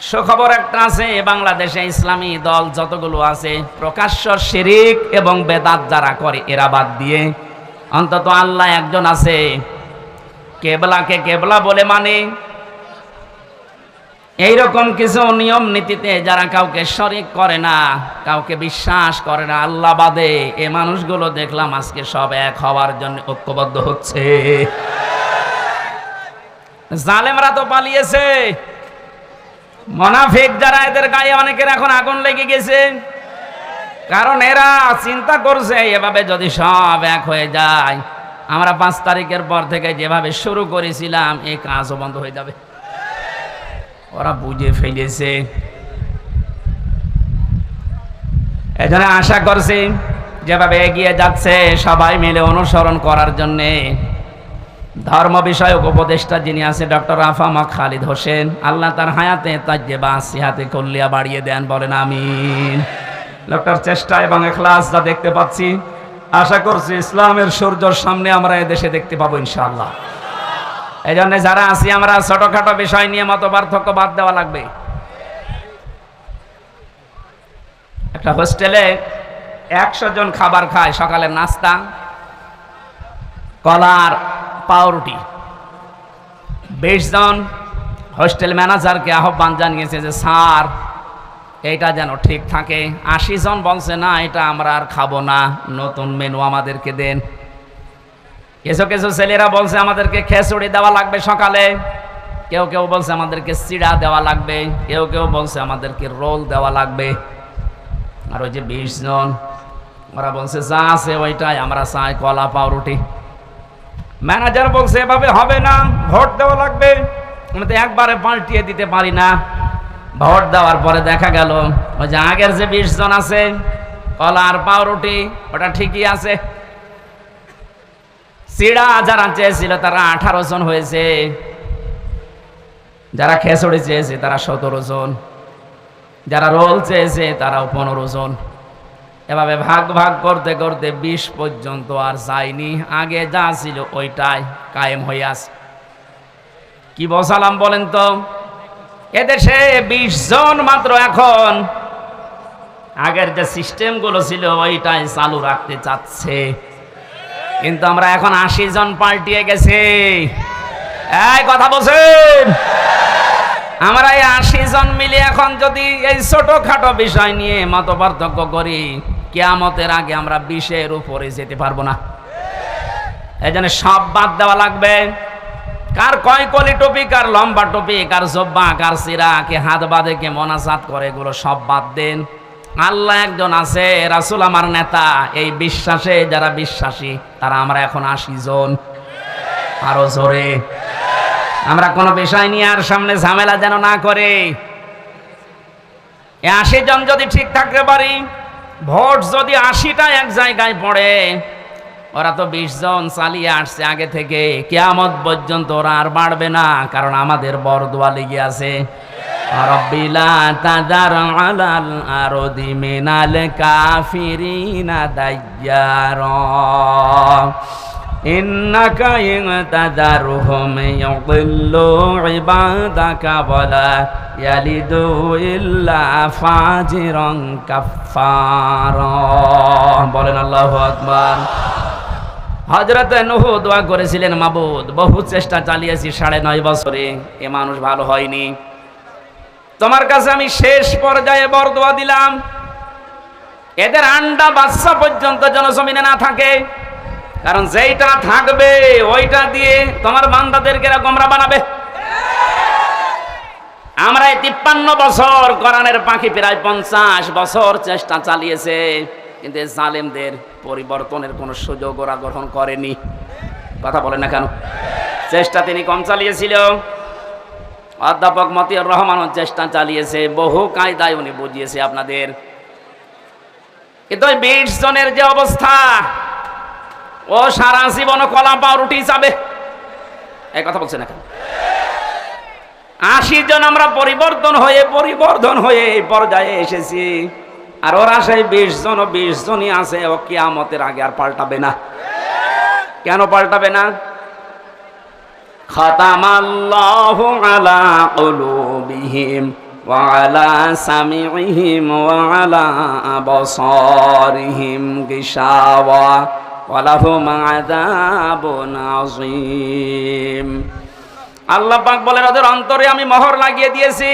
সুখবর একটা আছে, বাংলাদেশে ইসলামী দল যতগুলো আছে প্রকাশ্য শিরিক এবং বেদাত যারা করে এরা বাদ দিয়ে অন্তত আল্লাহ একজন আছে, কেবলাকে কেবলা বলে মানে এইরকম কিছু নিয়ম নীতিতে যারা কাউকে শরিক করে না, কাউকে বিশ্বাস করে না আল্লাহ বাদে, এ মানুষগুলো দেখলাম আজকে সব এক হওয়ার জন্য ঐক্যবদ্ধ হচ্ছে। জালেমরা তো পালিয়েছে, মুনাফিক যারা এদের গায়ে অনেকের এখন আগুন লেগে গেছে, কারণ এরা চিন্তা করছে এভাবে যদি সব এক হয়ে যায় আমরা 5 তারিখের পর থেকে যেভাবে শুরু করেছিলাম এই কাজও বন্ধ হয়ে যাবে। ওরা বুঝে ফেলেছে, এজন্য আশা করছি যেভাবে এগিয়ে যাচ্ছে সবাই মিলে অনুসরণ করার জন্যে ধর্ম বিষয়ক উপদেষ্টা যিনি আছে ডক্টর আফামা খালিদ হোসেন, আল্লাহ তার হায়াতে তাজ্জেবা সিহাতে কল্লিয়া বাড়িয়ে দেন, বলেন আমিন। লোকটার চেষ্টা এবং ইখলাস যা দেখতে পাচ্ছি, আশা করছি ইসলামের সূর্যর সামনে আমরা এদেশে দেখতে পাবো ইনশাআল্লাহ। এই জন্য যারা আছি আমরা ছোটখাটো বিষয় নিয়ে মত পার্থক্য বাদ দেওয়া লাগবে। একটা হোস্টেলে 100 জন খাবার খায়, সকালের নাস্তা কলার পাউরুটি। 20 জন হোস্টেল ম্যানেজারকে আহ্বান জানিয়েছে যে স্যার এইটা যেন ঠিক থাকে। 80 জন বলছে না এটা আমরা আর খাবো না, নতুন মেনু আমাদেরকে দেন। কিছু কিছু ছেলেরা বলছে আমাদেরকে খিচুড়ি দেওয়া লাগবে সকালে, কেউ কেউ বলছে আমাদেরকে চিড়া দেওয়া লাগবে, কেউ কেউ বলছে আমাদেরকে রোল দেওয়া লাগবে। আর ওই যে 20 জন ওরা বলছে যা আছে ওইটাই আমরা চাই, কলা পাউরুটি। ম্যানেজার বলছে এভাবে হবে না, ভোট দেওয়া লাগবে, আমি তো একবারে পাল্টিয়ে দিতে পারি না। ভোট দেওয়ার পরে দেখা গেল ওই যে আগের যে 20 জন আছে কলা আর পাউরুটি ওটা ঠিকই আছে। চিড়া যারা চেয়েছিল তারা 18 জন হয়েছে, যারা খিচুড়ি চেয়েছে তারা 17 জন, যারা রোল চেয়েছে তারাও 15 জন। এভাবে ভাগ ভাগ করতে করতে 20 পর্যন্ত আর যায়নি, আগে যা ছিল ওইটাই কায়েম হয়ে আছে। কি বসালাম বলেন তো, এদেশে 20 জন মাত্র এখন আগের যে সিস্টেমগুলো ছিল ওইটাই চালু রাখতে চাচ্ছে, কিন্তু আমরা এখন 80 জন পাল্টিয়ে গেছি। এই কথা বলছেন, আমরা এই 80 জন মিলে এখন যদি এই ছোটখাটো বিষয় নিয়ে মত পার্থক্য করি, কিয়ামতের আগে আমরা 20-এর উপরে যেতে পারবো না। এই জন্য সব বাদ দেওয়া লাগবে। কার কয় কলি টুপি, কার লম্বা টুপি, কার জব্বা, কার সিরা, কে হাত বাঁধে, কে মোনাজাত করে, এগুলো সব বাদ দেন। আল্লাহ একজন আছে, রাসূল আমার নেতা, এই বিশ্বাসে যারা বিশ্বাসী তারা আমরা এখন 80 জন। আরো জোরে, আমরা কোনো বিষয় নিয়ে আর সামনে ঝামেলা যেন না করে। 80 জন যদি ঠিক থাকতে পারি, ভোট যদি 80টা এক জায়গায় পড়ে, ওরা তো 20 জন চালিয়ে আসছে আগে থেকে, কিয়ামত পর্যন্ত ওরা আর বাড়বে না, কারণ আমাদের বরদোয়া লেগে আছে। রব্বিলা তাদার আলাল আরদি মিনাল কাফিরিনা দাইয়ারা ইন্নাকা ইনতাদারহুম ইউদিল্লু ইবাদাকা ওয়ালা ইয়ালিদু ইল্লা ফাজিরান কাফফারা। বলেন আল্লাহু আকবার। হযরত নূহ দোয়া করেছিলেন, মাবুদ বহু চেষ্টা চালিয়েছি 9.5 বছরে, এ মানুষ ভালো হয়নি, তোমার কাছে আমি শেষ পর্যায়ে বরদোয়া দিলাম, এদের আন্ডা বাচ্চা পর্যন্ত যেন জমিনে না থাকে, কারণ যেইটা থাকবে ওইটা দিয়ে তোমার বান্দাদেরকে গোমরা বানাবে। আমরা এই 53 বছর, কোরআনের পাখি প্রায় 50 বছর চেষ্টা চালিয়েছে, কিন্তু জালেমদের পরিবর্তনের কোনো সুযোগ ওরা গ্রহণ করেনি। কথা বলেন না কেন? চেষ্টা তিনি কম চালিয়েছিল। অধ্যাপক মতিউর রহমানও চেষ্টা চালিয়েছে, বহু কায়দায় উনি বুঝিয়েছে আপনাদের, কিন্তু 20 জনের যে অবস্থা, ও সারা জীবন কলা পাউরুটি যাবে। এই কথা বলছে না কেন? 80 জন আমরা পরিবর্তন হয়ে এই পর্যায়ে এসেছি, আর ওরা সেই 20 জনই আছে, ও কিয়ামতের আগে আর পাল্টাবে না। কেন পাল্টাবে না? খাতামাল্লাহু আলা কুলুবিহিম وعلى سمعهم وعلى أبصارهم غشاوة ولهم عذاب عظيم আল্লাহ পাক বলেন ওদের অন্তরে আমি মোহর লাগিয়ে দিয়েছি,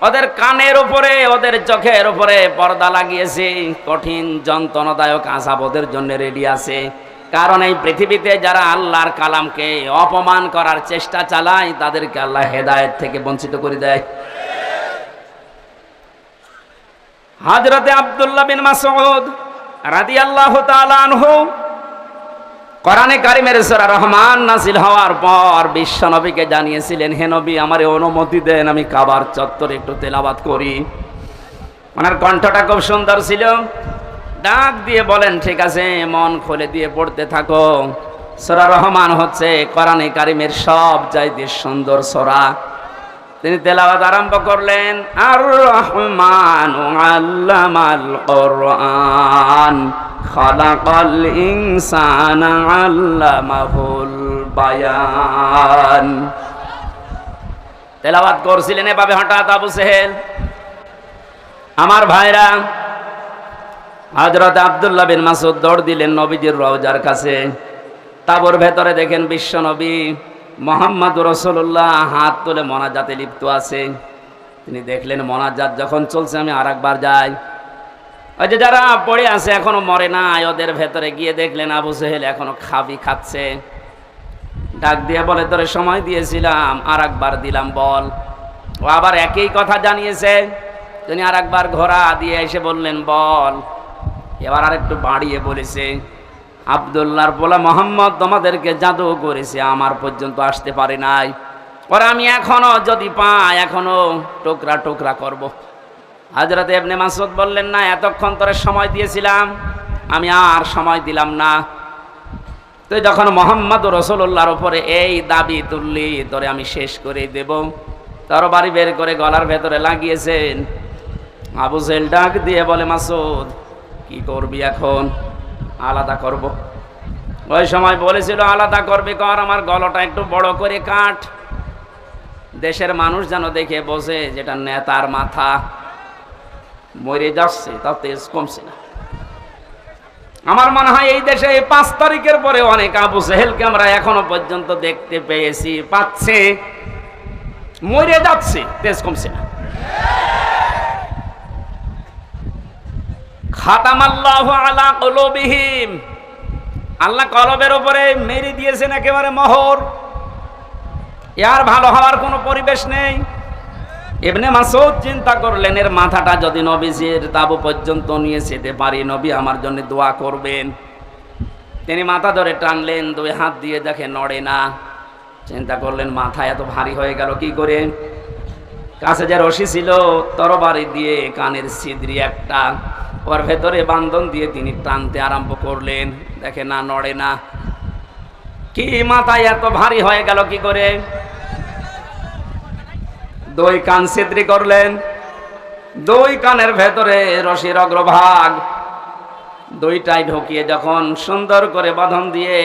ওদের কানের উপরে ওদের চোখের উপরে পর্দা লাগিয়েছি, কঠিন যন্ত্রণাদায়ক আযাব ওদের জন্য রেডি আছে। কারণ এই পৃথিবীতে যারা আল্লাহর কালামকে অপমান করার চেষ্টা চালায় তাদেরকে আল্লাহ হেদায়েত থেকে বঞ্চিত করে দেয়। হযরতে আব্দুল্লাহ বিন মাসউদ রাদিয়াল্লাহু তাআলা আনহু কোরআনে কারিমের সূরা রহমান নাযিল হওয়ার পর বিশ্ব নবীকে জানিয়েছিলেন, হে নবী আমারে অনুমতি দেন আমি কাবার চত্বরে একটু তেলাওয়াত করি। ওনার কণ্ঠটা খুব সুন্দর ছিল, ডাক দিয়ে বলেন ঠিক আছে মন খুলে দিয়ে পড়তে থাকো। সূরা রহমান হচ্ছে কোরআনে কারিমের সবচাইতে সুন্দর সূরা। তিনি তেলাওয়াত আরম্ভ করলেন, আর রহমানু আল্লামাল কোরআন খালাকাল ইনসানা আল্লামাহুল বায়ান। তেলাওয়াত করছিলেন এভাবে হঠাৎ আবু সেহেল, আমার ভাইরা, হযরত আব্দুল্লাহ বিন মাসউদ দৌড় দিলেন নবীজির রওজার কাছে। তাবুর ভেতরে দেখেন বিশ্ব নবী মুহাম্মদুর রাসূলুল্লাহ হাত তুলে মোনাজাতে লিপ্ত আছে। তিনি দেখলেন মোনাজাত যখন চলছে আমি আরেকবার যাই। ওই যে যারা পড়ে আছে এখনো মরে নাই, ওদের ভেতরে গিয়ে দেখলেন আবু সেহেল এখনো খাচ্ছে। ডাক দিয়ে বলে তোরে সময় দিয়েছিলাম আরেকবার দিলাম, বল। ও আবার একই কথা জানিয়েছে। তিনি আরেকবার ঘোড়া দিয়ে এসে বললেন বল। এবার আরেকটু বাড়িয়ে বলেছে, আব্দুল্লাহর বলা মোহাম্মদ তোমাদেরকে জাদু করেছে, আমার পর্যন্ত আসতে পারে নাই, ওরা আমি এখনো যদি পাই এখনো টুকরা টুকরা করব। হযরত ইবনে মাসউদ বললেন না, এতক্ষণ তোরে সময় দিয়েছিলাম আমি আর সময় দিলাম না। তুই যখন মুহাম্মদুর রাসূলুল্লাহর উপরে এই দাবি তুললি তোরে আমি শেষ করে দেব। তরবারি বের করে গলার ভেতরে লাগিয়েছেন। আবু জেহেল ডাক দিয়ে বলে, মাসউদ কি করবি এখন? আলাদা করব। ওই সময় বলেছিল আলাদা করবি কর, আমার গলাটা একটু বড় করে কাট, দেশের মানুষ যেন দেখে বসে যেটা নেতার মাথা। মরে যাচ্ছে তাও তেজ কমছে না। আমার মনে হয় এই দেশে 5 তারিখের পরে অনেক আবু সেহেলকে আমরা এখনো পর্যন্ত দেখতে পেয়েছি, পাচ্ছে, মরে যাচ্ছে, তেজ কমছে না। খাতামাল্লাহু আলা কুলুবিহিম, আল্লাহ কলবের উপরে মেরে দিয়েছেন একেবারে মোহর। এর ভালো হওয়ার কোনো পরিবেশ নেই। ইবনে মাসউদ চিন্তা করলেন এর মাথাটা যদি নবীজির তাবু পর্যন্ত নিয়ে যেতে পারি নবী আমার জন্য দোয়া করবেন। তিনি মাথা ধরে টানলেন, 2 হাত দিয়ে দেখে নড়ে না। চিন্তা করলেন মাথা এত ভারী হয়ে গেল কি করে? কাছে যে রশি ছিল তরবারি দিয়ে কানের ছিদ্রি একটা, ওর ভেতরে বান্ধন দিয়ে তিনি টানতে আরম্ভ করলেন, দেখে না, নড়ে না। কি মাথায় এত ভারী হয়ে গেল কি করে? 2 কান ছিদ্রি করলেন, 2 কানের ভেতরে রশির অগ্রভাগ 2টাই ঢুকিয়ে যখন সুন্দর করে বাঁধন দিয়ে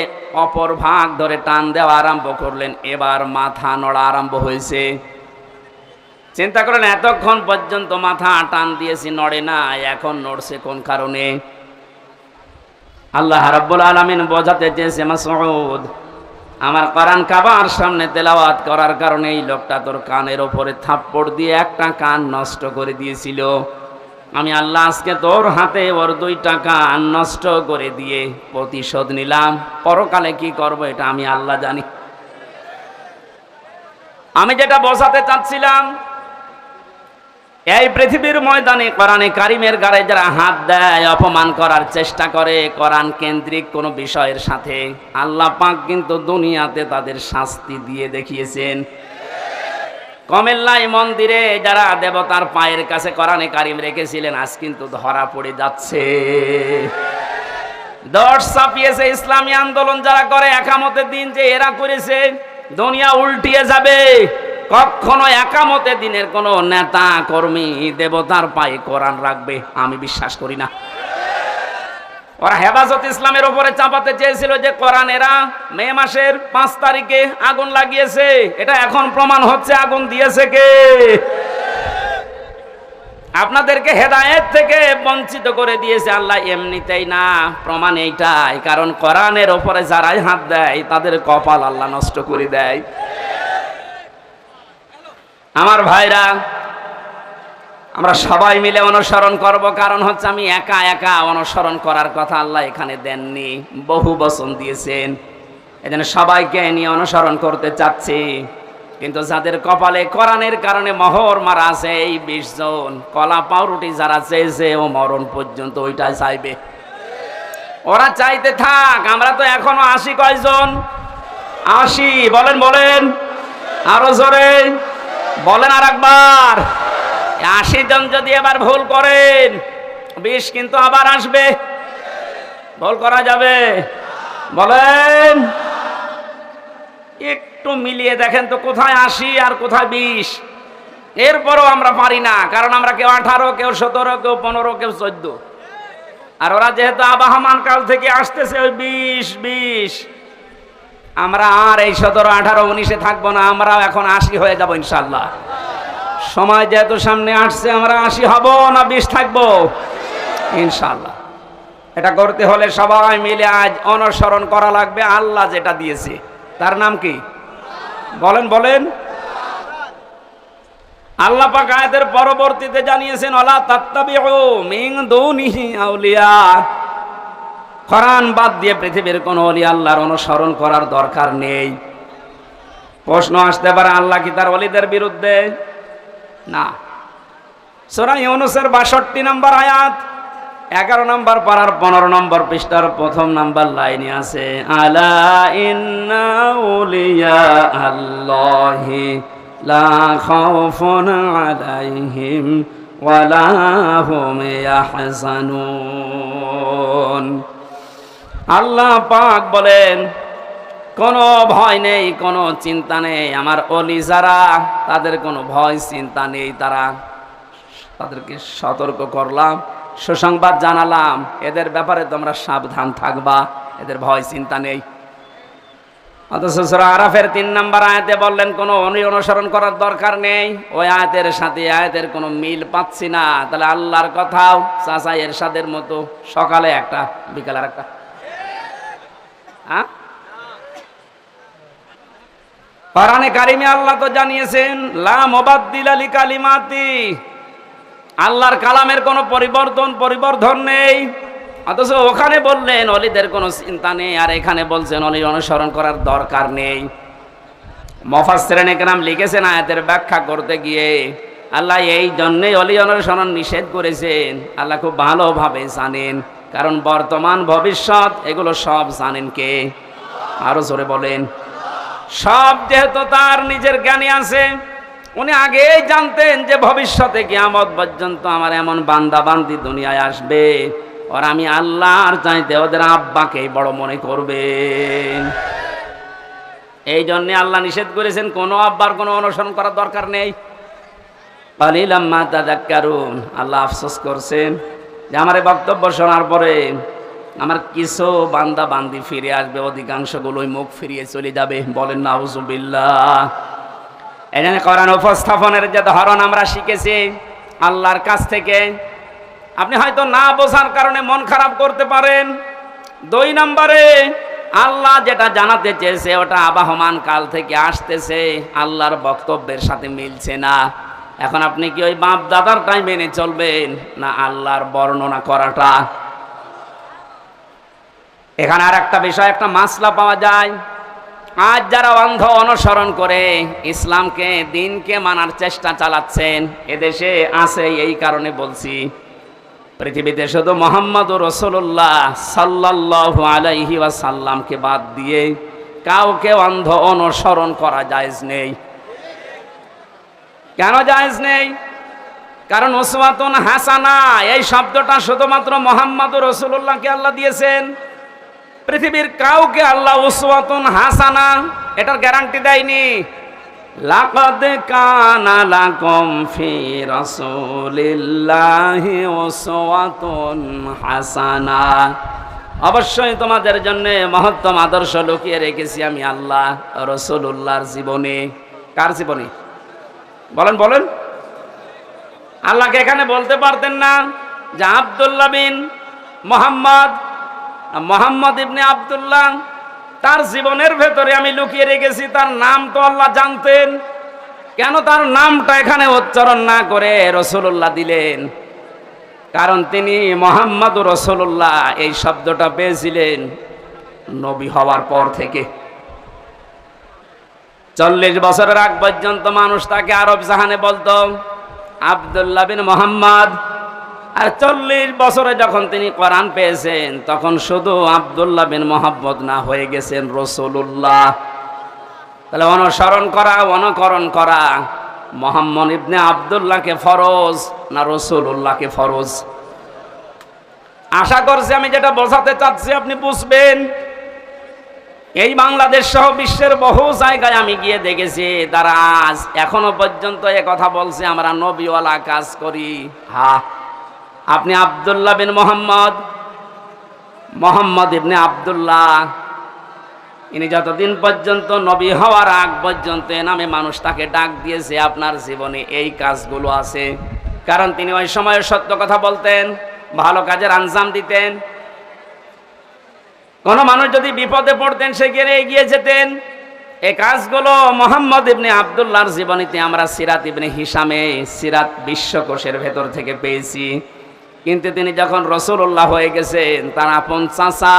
অপর ভাগ ধরে টান দেওয়া আরম্ভ করলেন, এবার মাথা নড়া আরম্ভ হয়েছে। চিন্তা করেন এতক্ষণ পর্যন্ত মাথা টান দিয়েছি নড়ে না, এখন নড়ছে কোন কারণে? আল্লাহ রাব্বুল আলামিন বোঝাতে চেয়েছে, মাসউদ আমার কোরআন কাবার সামনে তেলাওয়াত করার কারণে এই লোকটা তোর কানের ওপরে থাপ্পড় দিয়ে একটা কান নষ্ট করে দিয়েছিল। আমি আল্লাহ আজকে তোর হাতে ওর 2টা কান নষ্ট করে দিয়ে প্রতিশোধ নিলাম। পরকালে কি করব এটা আমি আল্লাহ জানি। আমি যেটা বোঝাতে চাচ্ছিলাম, এই পৃথিবীর ময়দানে কোরআনে কারিমের গায়ে যারা হাত দেয়, অপমান করার চেষ্টা করে কোরআন কেন্দ্রিক কোনো বিষয়ের সাথে, আল্লাহ পাক কিন্তু দুনিয়াতে তাদের শাস্তি দিয়ে দেখিয়েছেন। কমেল্লাই মন্দিরে যারা দেবতার পায়ের কাছে কোরআনে কারিম রেখেছিলেন আজ কিন্তু ধরা পড়ে যাচ্ছে। দশ ছাপিয়েছে ইসলামী আন্দোলন যারা করে, একামতের দিন যে এরা করেছে দুনিয়া উল্টিয়ে যাবে। কখনো একামতের দিনের কোন নেতা কর্মী দেবতার পায়ে কোরআন রাখবে আমি বিশ্বাস করি না। ওরা হেফাজত ইসলামের উপরে চাপাতে চেয়েছিল যে কোরআন এরা মে মাসের 5 তারিখে আগুন লাগিয়েছে, এটা এখন প্রমাণ হচ্ছে আগুন দিয়েছে কে? আপনাদেরকে হেদায়েত থেকে বঞ্চিত করে দিয়েছে আল্লাহ এমনিতেই না, প্রমাণ এইটাই। কারণ কোরআনের ওপরে যারাই হাত দেয় তাদের কপাল আল্লাহ নষ্ট করে দেয়। আমার ভাইরা, আমরা সবাই মিলে অনুসরণ করব। কারণ হচ্ছে আমি একা একা অনুসরণ করার কথা আল্লাহ এখানে দেননি, বহু বচন দিয়েছেন। এজন্য সবাইকে নিয়ে অনুসরণ করতে চাচ্ছি। কিন্তু যাদের কপালে কোরআনের কারণে মোহর মারা আছে এই 20 জন, কলা পাউরুটি যারা চেয়েছে ও মরণ পর্যন্ত ওইটাই চাইবে। ওরা চাইতে থাক, আমরা তো এখনো 80 কয়জন? 80 বলেন, বলেন আরো জোরে বলেন আর একবার। 80 জন যদি এবার ভুল করেন, 20 কিন্তু আবার আসবে। ভুল করা যাবে? বলেন, একটু মিলিয়ে দেখেন তো কোথায় 80 আর কোথায় 20। এরপরও আমরা পারি না, কারণ আমরা কেউ 18, কেউ 17, কেউ 15, কেউ 14। আর ওরা যেহেতু আবাহমান কাল থেকে আসতেছে ওই 20। আমরা আর এই 17, 18, 19-এ থাকবো না, আমরাও এখন 80 হয়ে যাবো ইনশাল্লাহ। সময় যেহেতু সামনে আসছে, আমরা 80 হব না 20 থাকবো ইনশাল্লাহ। এটা করতে হলে সবাই মিলে আজ অনুসরণ করা লাগবে আল্লাহ যেটা দিয়েছে। তার নাম কি? বলেন, বলেন। আল্লাহ পাক আয়াতের পরবর্তীতে জানিয়েছেন, ওয়ালা তাত্তাবিউ মিন দুনিহি আউলিয়া। কোরআন বাদ দিয়ে পৃথিবীর কোন ওলি আল্লাহর অনুসরণ করার দরকার নেই। প্রশ্ন আসতে পারে, আল্লাহ কি তার ওলিদের বিরুদ্ধে? না। সূরা ইউনূসের 62 নম্বর আয়াত, 11 নম্বর পারার 15 নম্বর পৃষ্ঠার 1ম নাম্বার লাইনে আছে, আলা ইন্না আউলিয়া আল্লাহি লা খাউফুন আলাইহিম ওয়ালা হুম ইয়াহজানুন। আল্লাহ পাক বলেন, কোনো ভয় নেই, কোনো চিন্তা নেই। আমার ওলি যারা, তাদের কোনো ভয় চিন্তা নেই। তাদেরকে সতর্ক করলাম, সুসংবাদ জানালাম, এদের ব্যাপারে তোমরা সাবধান থাকবা, এদের ভয় চিন্তা নেই। অথচ সূরা আরাফের 3 নম্বর আয়াতে বললেন কোনো অনুসরণ করার দরকার নেই। ওই আয়াতের সাথে আয়াতের কোনো মিল পাচ্ছি না। তাহলে আল্লাহর কথাও চাচা এরশাদের মতো, সকালে একটা বিকালে একটা। হ্যাঁ, কোরআনে কারিমে আল্লাহ তো জানিয়েছেন, লা মুবাদদিলা লিকালিমাতি। আল্লাহর কালামের কোনো পরিবর্ধন নেই। অথচ ওখানে বললেন ওলিদের কোনো চিন্তা নেই, আর এখানে বলছেন ওলি অনুসরণ করার দরকার নেই। মুফাসসিরিনে কেরাম লিখেছেন আয়াতের ব্যাখ্যা করতে গিয়ে, আল্লাহ এই জন্যই ওলি অনুসরণ নিষেধ করেছেন। আল্লাহ খুব ভালোভাবে জানেন, কারণ বর্তমান ভবিষ্যৎ এগুলো সব জানেন কে? আরো জোরে বলেন। সব যেহেতু তার নিজের জ্ঞানে আছে, উনি আগেই জানতেন যে ভবিষ্যতে কিয়ামত পর্যন্ত আমার এমন বান্দা বান্দি দুনিয়ায় আসবে, আর আমি আল্লাহর চাইতে ওদের আব্বাকেই বড় মনে করবেন। এই জন্য আল্লাহ নিষেধ করেছেন কোনো আব্বার কোনো অনুসরণ করার দরকার নেই। কালিলাম মা তাযাক্কারুন। আল্লাহ আফসোস করছেন যে আমার এই বক্তব্য শোনার পরে আমার কিছু বান্দা বান্দি ফিরে আসবে, অধিকাংশগুলোই মুখ ফিরিয়ে চলে যাবে। বলেন নাউযুবিল্লাহ। এই জন্য কোরআন উপস্থাপনের যে ধরন আমরা শিখেছি আল্লাহর কাছ থেকে, আপনি হয়তো না বোঝার কারণে মন খারাপ করতে পারেন। 2 নম্বরে, আল্লাহ যেটা জানাতে চেয়েছে ওটা আবাহমান কাল থেকে আসতেছে, আল্লাহর বক্তব্যের সাথে মিলছে না। এখন আপনি কি ওই বাপ দাদারটাই মেনে চলবেন, না আল্লাহর বর্ণনা করাটা? এখানে আর একটা বিষয়, একটা মাসলা পাওয়া যায়। আজ যারা অন্ধ অনুসরণ করে ইসলামকে, দিনকে মানার চেষ্টা চালাচ্ছেন, এদেশে আছে। এই কারণে বলছি, পৃথিবীতে শুধু মুহাম্মদুর রাসূলুল্লাহ সাল্লাল্লাহু আলাইহি ওয়াসাল্লামকে বাদ দিয়ে কাউকে অন্ধ অনুসরণ করা জায়েজ নেই। কেন জায়েজ নেই? কারণ উসওয়াতুন হাসানা এই শব্দটা শুধুমাত্র মুহাম্মদুর রাসূলুল্লাহকে আল্লাহ দিয়েছেন। পৃথিবীর কাউকে আল্লাহ উসওয়াতুন হাসানা এটার গ্যারান্টি দেয়নি। লাকাদ কানা লাকুম ফি রাসূলিল্লাহি উসওয়াতুন হাসানা। অবশ্যই তোমাদের জন্য মহত্তম আদর্শ লুকিয়ে রেখেছি আমি আল্লাহ রাসূলুল্লাহর জীবনে। কার জীবনে? বলেন বলেন। আল্লাহকে এখানে বলতে পারতেন না যে আব্দুল্লাহ বিন মোহাম্মদ, মোহাম্মদ ইবনে আব্দুল্লাহ, তার জীবনের ভেতরে আমি লুকিয়ে রেখেছি, তার নাম তো আল্লাহ জানতেন, কেন তার নামটা এখানে উচ্চারণ না করে রাসূলুল্লাহ দিলেন? কারণ তিনি মুহাম্মাদুর রাসূলুল্লাহ এই শব্দটা পেয়েছিলেন নবী হওয়ার পর থেকে। 40 বছরের আগ পর্যন্ত মানুষ তাকে আরব জাহানে বলতো আব্দুল্লাহ বিন মোহাম্মদ, আর 40 বছরে যখন তিনি কোরআন পেয়েছেন তখন শুধু আব্দুল্লাহ বিন মোহাম্মদ না, হয়ে গেছেন রাসূলুল্লাহ। তাহলে অনুসরণ করা, অনুকরণ করা মুহাম্মদ ইবনে আব্দুল্লাহকে ফরজ না রাসূলুল্লাহকে ফরজ? আশা করছি আমি যেটা বোঝাতে চাচ্ছি আপনি বুঝবেন। এই বাংলাদেশ সহ বিশ্বের বহু জায়গায় আমি গিয়ে দেখেছি তারা আজ এখনো পর্যন্ত এ কথা বলছে আমরা নবীওয়ালা কাজ করি। হ্যাঁ, আপনি আব্দুল্লাহ বিন মোহাম্মদ, মোহাম্মদ ইবনে আব্দুল্লাহ, ইনি যতদিন পর্যন্ত নবী হওয়ার আগ পর্যন্ত এ নামে মানুষ তাকে ডাক দিয়েছে, আপনার জীবনে এই কাজগুলো আছে। কারণ তিনি ওই সময় সত্য কথা বলতেন, ভালো কাজের আঞ্জাম দিতেন। কোন মানুষ যদি বিপদে পড়তেন সেখানে এগিয়ে যেতেন। এই কাজগুলো মুহাম্মদ ইবনে আব্দুল্লাহর জীবনীতে আমরা সিরাত ইবনে হিশামে, সিরাত বিশ্বকোষের ভেতর থেকে পেয়েছি। কিন্তু তিনি যখন রাসূলুল্লাহ হয়ে গেছেন, তার আপন চাচা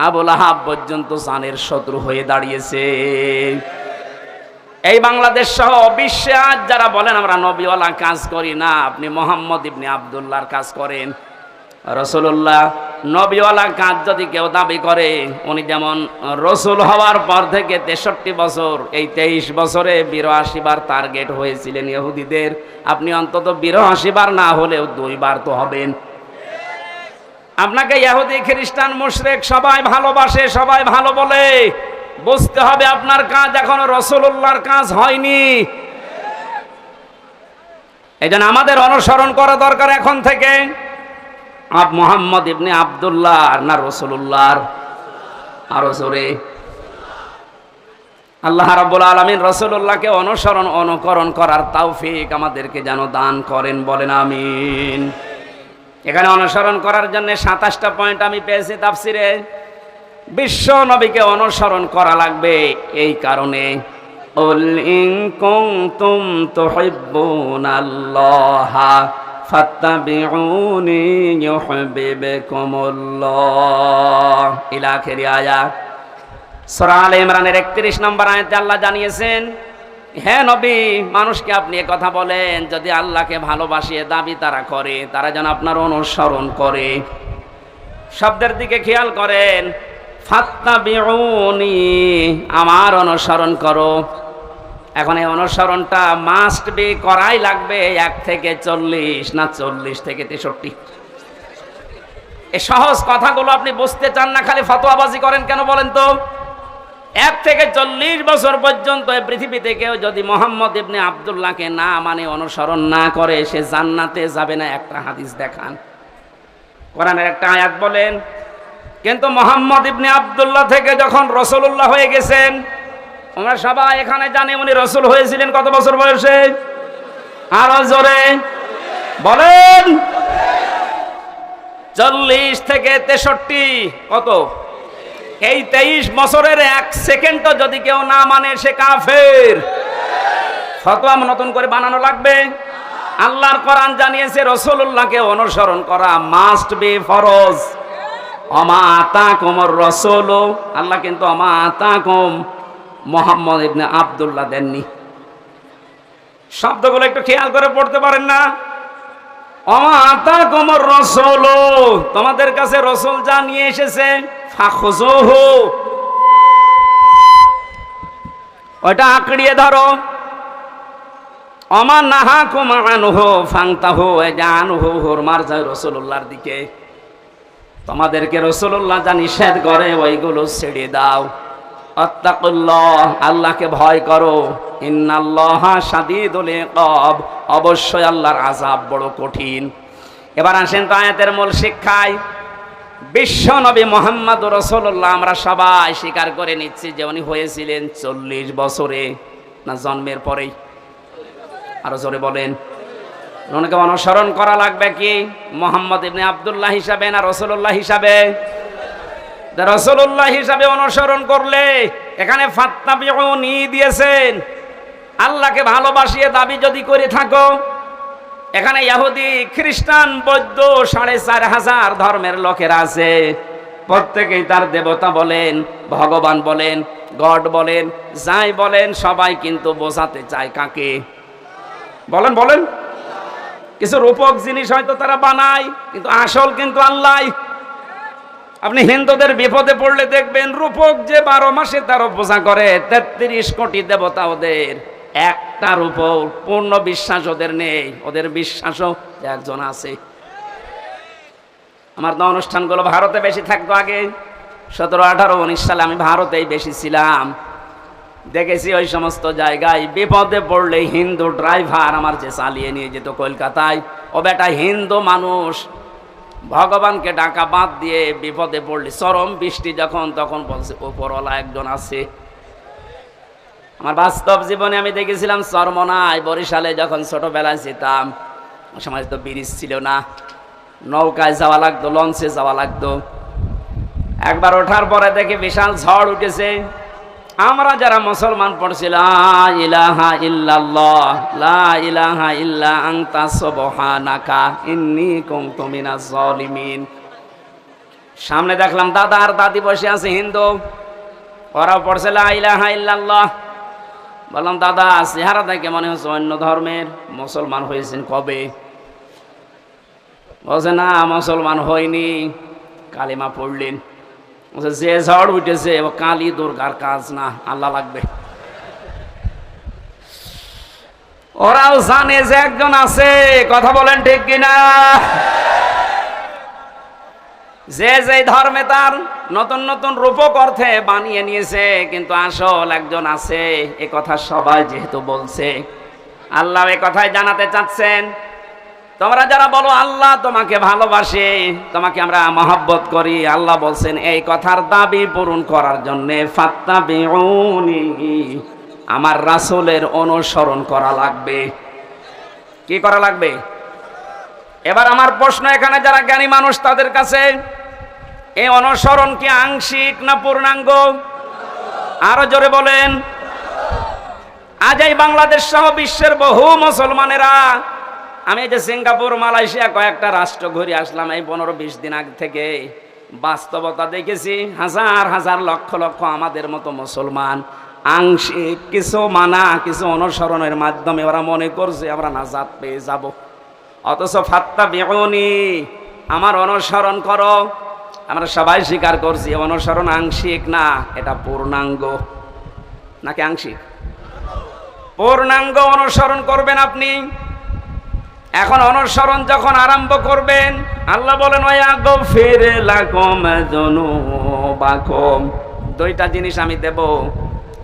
আবু লাহাব পর্যন্ত জানের শত্রু হয়ে দাঁড়িয়েছে। এই বাংলাদেশ সহ বিশ্বে আজ যারা বলেন আমরা নবীওয়ালা কাজ করি না, আপনি মুহাম্মদ ইবনে আব্দুল্লাহর কাজ করেন। রাসূলুল্লাহ নবীওয়ালা কাজ যদি কেউ দাবি করে, উনি যেমন রাসূল হওয়ার পর থেকে 63 বছর, এই 23 বছরে 82 বার টার্গেট হয়েছিলেন ইহুদিদের, আপনি অন্তত 82 বার না হলেও 2 বার তো হবেন। আপনাকে ইহুদি, খ্রিস্টান, মুশরিক সবাই ভালোবাসে, সবাই ভালো বলে, বুঝতে হবে আপনার কাজ এখনো রাসূলুল্লাহর কাজ হয়নি। এজন্য আমাদের অনুসরণ করা দরকার এখন থেকে মুহাম্মদ ইবনে আব্দুল্লাহ না রাসূলুল্লাহর? আরো জোরে। আল্লাহ রাব্বুল আলামিন রাসূলুল্লাহকে অনুসরণ, অনুকরণ করার তৌফিক আমাদেরকে যেন দান করেন, বলেন আমিন। এখানে অনুসরণ করার জন্য 27টা পয়েন্ট আমি পেয়েছি তাফসিরে। বিশ্ব নবীকে অনুসরণ করা লাগবে এই কারণে, কুল ইন কুনতুম তুহিব্বুনাল্লাহা ফাত্তাবিউনি ইউহিব্বুকুমুল্লাহ ইলা আখিরি আয়াত। সূরা আলে ইমরানের 31 নম্বর আয়াতে আল্লাহ জানিয়েছেন, হে নবী, মানুষকে আপনি এ কথা বলেন যদি আল্লাহকে ভালোবাসিয়ে দাবি তারা করে, তারা যেন আপনার অনুসরণ করে। শব্দের দিকে খেয়াল করেন, ফাত্তাবিউনি, আমার অনুসরণ করো। এখন এই অনুসরণটা মাস্ট বি, করাই লাগবে 1 থেকে 40 না 40 থেকে 63। এই সহজ কথাগুলো আপনি বুঝতে চান না, খালি ফতোয়াবাজি করেন কেন বলেন তো? 1 থেকে 40 বছর পর্যন্ত এই পৃথিবীতে কেউ যদি মুহাম্মদ ইবনে আব্দুল্লাহকে না মানে, অনুসরণ না করে, সে জান্নাতে যাবে না। একটা হাদিস দেখান, কোরআনের একটা আয়াত বলেন। কিন্তু মুহাম্মদ ইবনে আব্দুল্লাহ থেকে যখন রাসূলুল্লাহ হয়ে গেছেন, আমরা সবাই এখানে জানি উনি রাসূল হয়েছিলেন কত বছর বয়সে? আরো জোরে বলেন। 40 থেকে 63, কত? এই 23 বছরের 1 সেকেন্ডও যদি কেউ না মানে, সে কাফের। ফতোয়া নতুন করে বানানো লাগবে? আল্লাহর কোরআন জানিয়েছে রাসূলুল্লাহকে অনুসরণ করা মাস্ট বি, ফরজ। ওমা আতাকুমুর রাসূল, আল্লাহ কিন্তু ওমা আতাকুম মুহাম্মদ ইবনে আব্দুল্লাহ দেননি। শব্দগুলো একটু খেয়াল করে পড়তে পারেন না? ওমা আতাকুমুর রাসূল, তোমাদের কাছে রাসূল যা নিয়ে এসেছে, ফাখুযুহু, ওটা আঁকড়িয়ে ধরো। ওমা নাহাকুম আনহু ফান্তাহু, জানহু, হুরমার যায় রাসূলুল্লাহর দিকে। তোমাদেরকে রাসূলুল্লাহ যা নিষেধ করে ওইগুলো ছেড়ে দাও। আত্তাকুল্লাহ, আল্লাহকে ভয় করো। ইন্নাল্লাহা শাদীদুল ইকাব, অবশ্যই আল্লাহর আযাব বড় কঠিন। এবার আসেন তো আয়াতের মূল শিক্ষায়। বিশ্ব নবী মুহাম্মদুর রাসূলুল্লাহ আমরা সবাই স্বীকার করে নিচ্ছি যে উনি হয়েছিলেন 40 বছরে, না জন্মের পরেই? আরো জোরে বলেন। ওনাকে অনুসরণ করা লাগবে কি মুহাম্মদ ইবনে আব্দুল্লাহ হিসাবে না রাসূলুল্লাহ হিসাবে? রাসূলুল্লাহ হিসাবে অনুসরণ করলে এখানে ফাত্তাবিউনি দিয়েছেন। আল্লাহকে ভালোবাসিয়ে দাবি যদি করে থাকো, এখানে ইহুদি খ্রিস্টান বৌদ্ধ ৪৫০০ ধর্মের লোকেরা আছে, প্রত্যেকেই তার দেবতা বলেন, ভগবান বলেন, গড বলেন, যাই বলেন সবাই কিন্তু বোঝাতে চায় কাকে? বলেন বলেন। কিছু রূপক জিনিস হয়তো তারা বানায়, কিন্তু আসল কিন্তু আল্লাহ। আপনি হিন্দুদের বিপদে পড়লে দেখবেন রূপক যে ১২ মাসে ১৩ পূজা করে, ৩৩ কোটি দেবতা ওদের, একটার উপর পূর্ণ বিশ্বাস ওদের নেই। ওদের বিশ্বাসও একজন আছে। আমার তো অনুষ্ঠানগুলো ভারতে বেশি থাকতো আগে, ১৭, ১৮, ১৯ সালে আমি ভারতেই বেশি ছিলাম। দেখেছি ওই সমস্ত জায়গায় বিপদে পড়লে হিন্দু ড্রাইভার আমার যে চালিয়ে নিয়ে যেত কলকাতায়, ও বেটা হিন্দু মানুষ, ভগবানকে ডাকা বাদ দিয়ে বিপদে পড়লে, চরম বৃষ্টি যখন, তখন বলছে উপরওয়ালা একজন আছে। আমার বাস্তব জীবনে আমি দেখেছিলাম চরমনায়, বরিশালে যখন ছোটবেলায় যেতাম, ওই সময় তো ব্রিজ ছিল না, নৌকায় যাওয়া লাগতো, লঞ্চে যাওয়া লাগতো। একবার ওঠার পরে দেখি বিশাল ঝড় উঠেছে। আমরা যারা মুসলমান পড়ছি লা ইলাহা ইল্লাল্লাহ, লা ইলাহা ইল্লা আনতা সুবহানাকা ইন্নী কুনতু মিনাজ জালিমিন। সামনে দেখলাম দাদা আর দাদি বসে আছে হিন্দু, ওরাও পড়ছে লা ইলাহা ইল্লাল্লাহ। বললাম দাদা চেহারা দেখে মনে হচ্ছে অন্য ধর্মের, মুসলমান হয়েছেন কবে? বলছে না মুসলমান হয়নি, কালিমা পড়লেন। যে ঝড় উঠেছে ও কালী দুর্গার কাজ না, আল্লাহ লাগবে। ওরাও জানে যে একজন আছে, কথা বলেন ঠিক কিনা? যে যে ধর্মে তার নতুন নতুন রূপক অর্থে বানিয়ে নিয়েছে, কিন্তু আসল একজন আছে, এ কথা সবাই যেহেতু বলছে, আল্লাহ এ কথাই জানাতে চাচ্ছেন, তোমরা যারা বলো আল্লাহ তোমাকে ভালোবাসে, তোমাকে আমরা মহব্বত করি, আল্লাহ বলছেন এই কথার দাবি পূরণ করার জন্যে ফাত্তাবিউনি, আমার রাসূলের অনুসরণ করা লাগবে। কি করা লাগবে? এবার আমার প্রশ্ন, এখানে যারা জ্ঞানী মানুষ তাদের কাছে, এই অনুসরণ কি আংশিক না পূর্ণাঙ্গ? আরো জোরে বলেন। আজ এই বাংলাদেশ সহ বিশ্বের বহু মুসলমানেরা, আমি এই যে সিঙ্গাপুর, মালয়েশিয়া কয়েকটা রাষ্ট্র ঘুরে আসলাম এই 15-20 দিন আগে থেকে, বাস্তবতা দেখেছি হাজার হাজার লক্ষ লক্ষ আমাদের মতো মুসলমান আংশিক কিছু মানা, কিছু অনুসরণের মাধ্যমে ওরা মনে করছে আমরা নাজাত পেয়ে যাব। অথচ ফাত্তাবিউনি, আমার অনুসরণ করো, আমরা সবাই স্বীকার করছি অনুসরণ আংশিক না, এটা পূর্ণাঙ্গ। নাকি আংশিক? পূর্ণাঙ্গ অনুসরণ করবেন আপনি। এখন অনুসরণ যখন আরম্ভ করবেন, আল্লাহ বলেন ওয়াগফির লাকুম যুনুবাকুম, দুইটা জিনিস আমি দেব।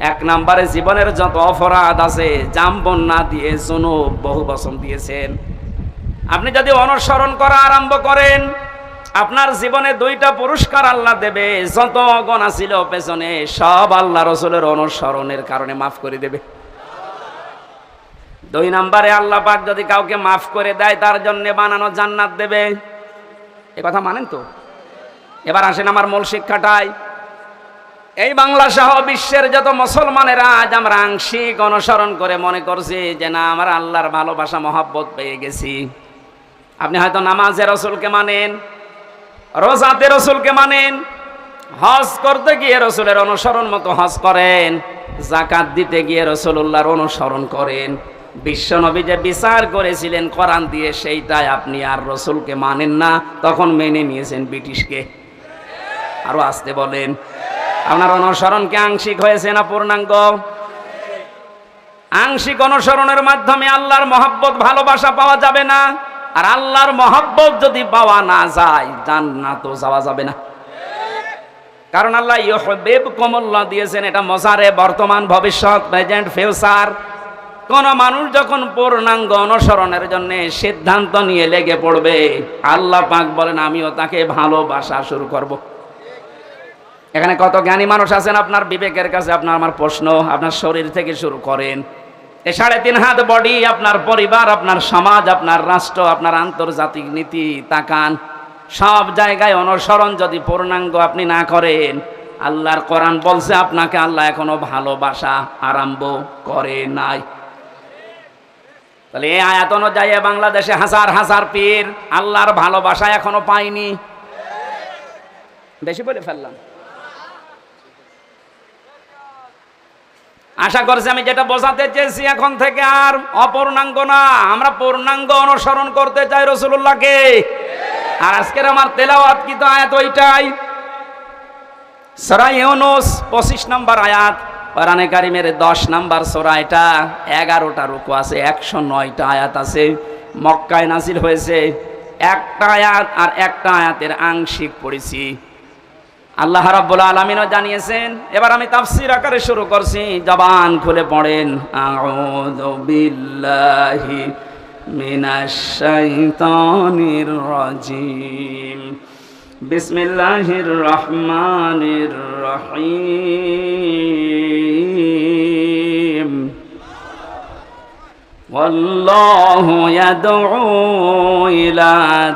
এক নম্বরে জীবনের যত অপরাধ আছে, জাম্বন না দিয়ে যুনুব বহু বচন দিয়েছেন। আপনি যদি অনুসরণ করা আরম্ভ করেন, আপনার জীবনে দুইটা পুরস্কার আল্লাহ দেবে। যত গুনাহ ছিল পেছনে সব আল্লাহ রাসূলের অনুসরণের কারণে মাফ করে দেবে। 2 নম্বরে আল্লাহ পাক যদি কাউকে মাফ করে দেয়, তার জন্য বানানো জান্নাত দেবে। এ কথা মানেন তো? এবার আসেন আমার মূল শিক্ষাটাই। এই বাংলা সহ বিশ্বের যত মুসলমানেরা আজ আমরা আংশিক অনুসরণ করে মনে করছি যে না আমরা আল্লাহর ভালোবাসা মহব্বত পেয়ে গেছি। আপনি হয়তো নামাজে রাসূলকে মানেন, রোজাতে রাসূলকে মানেন, হজ করতে গিয়ে রাসূলের অনুসরণ মতো হজ করেন, যাকাত দিতে গিয়ে রাসূলুল্লাহর অনুসরণ করেন। বিশ্বনবী যে বিচার করেছিলেন কোরআন দিয়ে, সেইটাই আপনি আর রাসূলকে মানেন না, তখন মেনে নিয়েছেন ব্রিটিশকে। আরো আসতে বলেন, আপনার অনুসরণ কি আংশিক হয়েছে না পূর্ণাঙ্গ? আংশিক অনুসরণের মাধ্যমে আল্লাহর মহব্বত ভালোবাসা পাওয়া যাবে না, আর আল্লাহর মহব্বত যদি পাওয়া না যায়, জান্নাতও যাওয়া যাবে না। কারণ আল্লাহ ইউহিব্বুকুমুল্লাহ দিয়েছেন, এটা মজারে বর্তমান, ভবিষ্যৎ, প্রেজেন্ট, ফিউচার। কোন মানুষ যখন পূর্ণাঙ্গ অনুসরণের জন্য সিদ্ধান্ত নিয়ে লেগে পড়বে, আল্লাহ পাক বলেন আমিও তাকে ভালোবাসা শুরু করব। এখানে কত জ্ঞানী মানুষ আছেন আপনার বিবেকের কাছে, আপনার আমার প্রশ্ন, আপনার শরীর থেকে শুরু করেন, এই 3.5 হাত বডি, আপনার পরিবার, আপনার সমাজ, আপনার রাষ্ট্র, আপনার আন্তর্জাতিক নীতি তাকান, সব জায়গায় অনুসরণ যদি পূর্ণাঙ্গ আপনি না করেন, আল্লাহর কোরআন বলছে আপনাকে আল্লাহ এখনো ভালোবাসা আরম্ভ করে নাই। তাহলে এই আয়াত অনুযায়ী বাংলাদেশে হাজার হাজার পীর আল্লাহর ভালোবাসা এখনো পায়নি। বেশি বলে ফেললাম। আশা করছি আমি যেটা বোঝাতে চেয়েছি এখন থেকে আর অপূর্ণাঙ্গ না, আমরা পূর্ণাঙ্গ অনুসরণ করতে চাই রাসূলুল্লাহকে। আর আজকের আমার তেলাওয়াত কি তো আয়াত ওইটাই, সূরা ইউনূস 25 নম্বর আয়াত, কোরআনে কারীমের 10 নম্বর সূরা, এটা 11টা রুকু আছে, 109টা আয়াত আছে। মক্কায় নাজিল হয়েছে, একটা আয়াত আর একটা আয়াতের আংশিক পড়েছি। আল্লাহ রাব্বুল আলামিনও জানিয়েছেন। এবার আমি তাফসীর আকারে শুরু করছি, জবান খুলে পড়েন। আউযু বিল্লাহি মিনাশ শাইতানির রাজিম, বিসমিল্লাহির রহমানির রহিম। ওয়াল্লাহু ইয়াদউ ইলা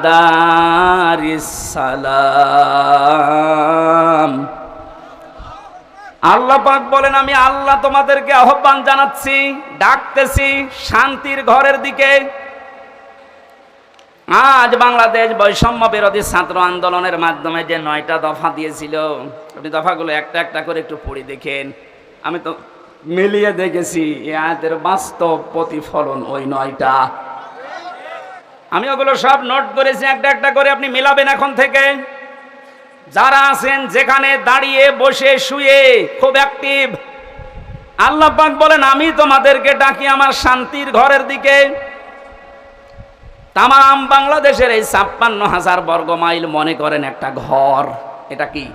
দারিস সালাম। আল্লাহ পাক বলেন, আমি আল্লাহ তোমাদেরকে আহ্বান জানাচ্ছি, ডাকতেছি শান্তির ঘরের দিকে। আজ বাংলাদেশ বৈষম্য বিরোধী ছাত্র আন্দোলনের মাধ্যমে যে 9টা দফা দিয়েছিল, আপনি দফাগুলো একটা একটা করে একটু পড়ে দেখেন। আমি তো মিলিয়ে দেখেছি এই আয়াতের বাস্তব প্রতিফলন ওই 9টা। আমি ওগুলো সব নোট করেছি, একটা একটা করে আপনি মিলাবেন এখন থেকে। যারা আছেন যেখানে, দাঁড়িয়ে, বসে, শুয়ে, খুব অ্যাক্টিভ, আল্লাহ পাক বলেন আমি তোমাদেরকে ডাকি আমার শান্তির ঘরের দিকে। তামাম বাংলাদেশের এই 56,000 বর্গ মাইল মনে করেন একটা ঘর। এটা কি?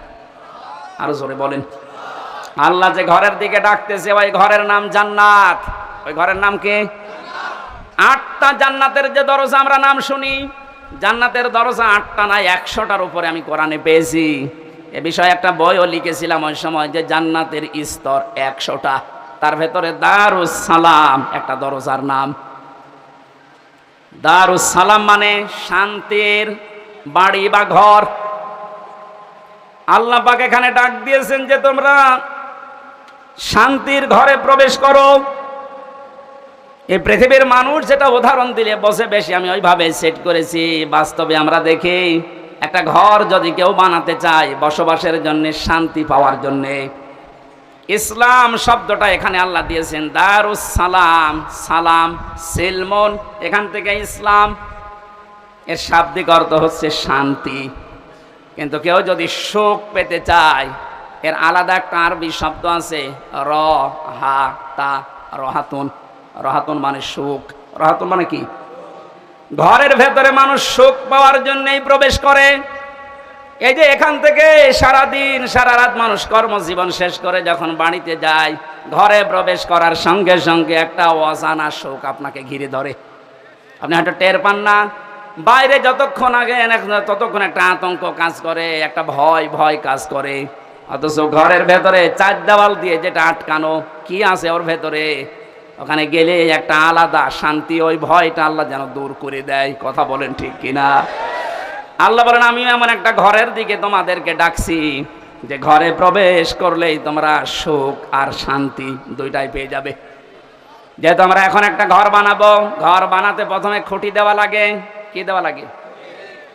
আরো জোরে বলেন। আল্লাহ যে ঘরের দিকে ডাকতেছে ওই ঘরের নাম জান্নাত। ওই ঘরের নাম কি? 8টা জান্নাতের যে দরজা আমরা নাম শুনি, জান্নাতের দরজা 8টা না 100টার উপরে আমি কোরআনে পেয়েছি। এ বিষয়ে একটা বইও লিখেছিলাম ওই সময়, যে জান্নাতের স্তর 100টা। তার ভেতরে দারুস সালাম একটা দরজার নাম। দারুস সালাম মানে শান্তির বাড়ি বা ঘর। আল্লাহ পাক এখানে ডাক দিয়েছেন যে তোমরা শান্তির ঘরে প্রবেশ করো। এই পৃথিবীর মানুষ যেটা উদাহরণ দিলে বসে বেশি, আমি ওইভাবে সেট করেছি। বাস্তবে আমরা দেখি একটা ঘর যদি কেউ বানাতে চায় বসবাসের জন্য, শান্তি পাওয়ার জন্য, ইসলাম শব্দটা এখানে আল্লাহ দিয়েছেন দারুস সালাম। সালাম সিলমন, এখান থেকে ইসলাম, এর শাব্দিক অর্থ হচ্ছে শান্তি। কিন্তু কেউ যদি সুখ পেতে চায়, এর আলাদা একটা আরবি শব্দ আছে রহাতা, রহাতুন। রহাতুন মানে সুখ। রহাতুন মানে কি? ঘরের ভেতরে মানুষ সুখ পাওয়ার জন্যই প্রবেশ করে। এই যে এখান থেকে সারাদিন সারা রাত মানুষ কর্মজীবন শেষ করে যখন বাড়িতে যায়, ঘরে প্রবেশ করার সঙ্গে সঙ্গে একটা অজানা সুখ আপনাকে ঘিরে ধরে। আপনি হয়তো টের পান না, বাইরে যতক্ষণ আগে ততক্ষণ একটা আতঙ্ক কাজ করে, একটা ভয় ভয় কাজ করে। অথচ ঘরের ভেতরে 4 দেওয়াল দিয়ে যেটা আটকানো, কি আছে ওর ভেতরে, ওখানে গেলে একটা আলাদা শান্তি, ওই ভয়টা আল্লাহ যেন দূর করে দেয়। কথা বলেন ঠিক কিনা? আল্লাহ বলেন আমি এমন একটা ঘরের দিকে তোমাদেরকে ডাকছি যে ঘরে প্রবেশ করলেই তোমরা সুখ আর শান্তি দুইটাই পেয়ে যাবে। যেহেতু আমরা এখন একটা ঘর বানাবো, ঘর বানাতে প্রথমে খুঁটি দেওয়া লাগে। কি দেওয়া লাগে?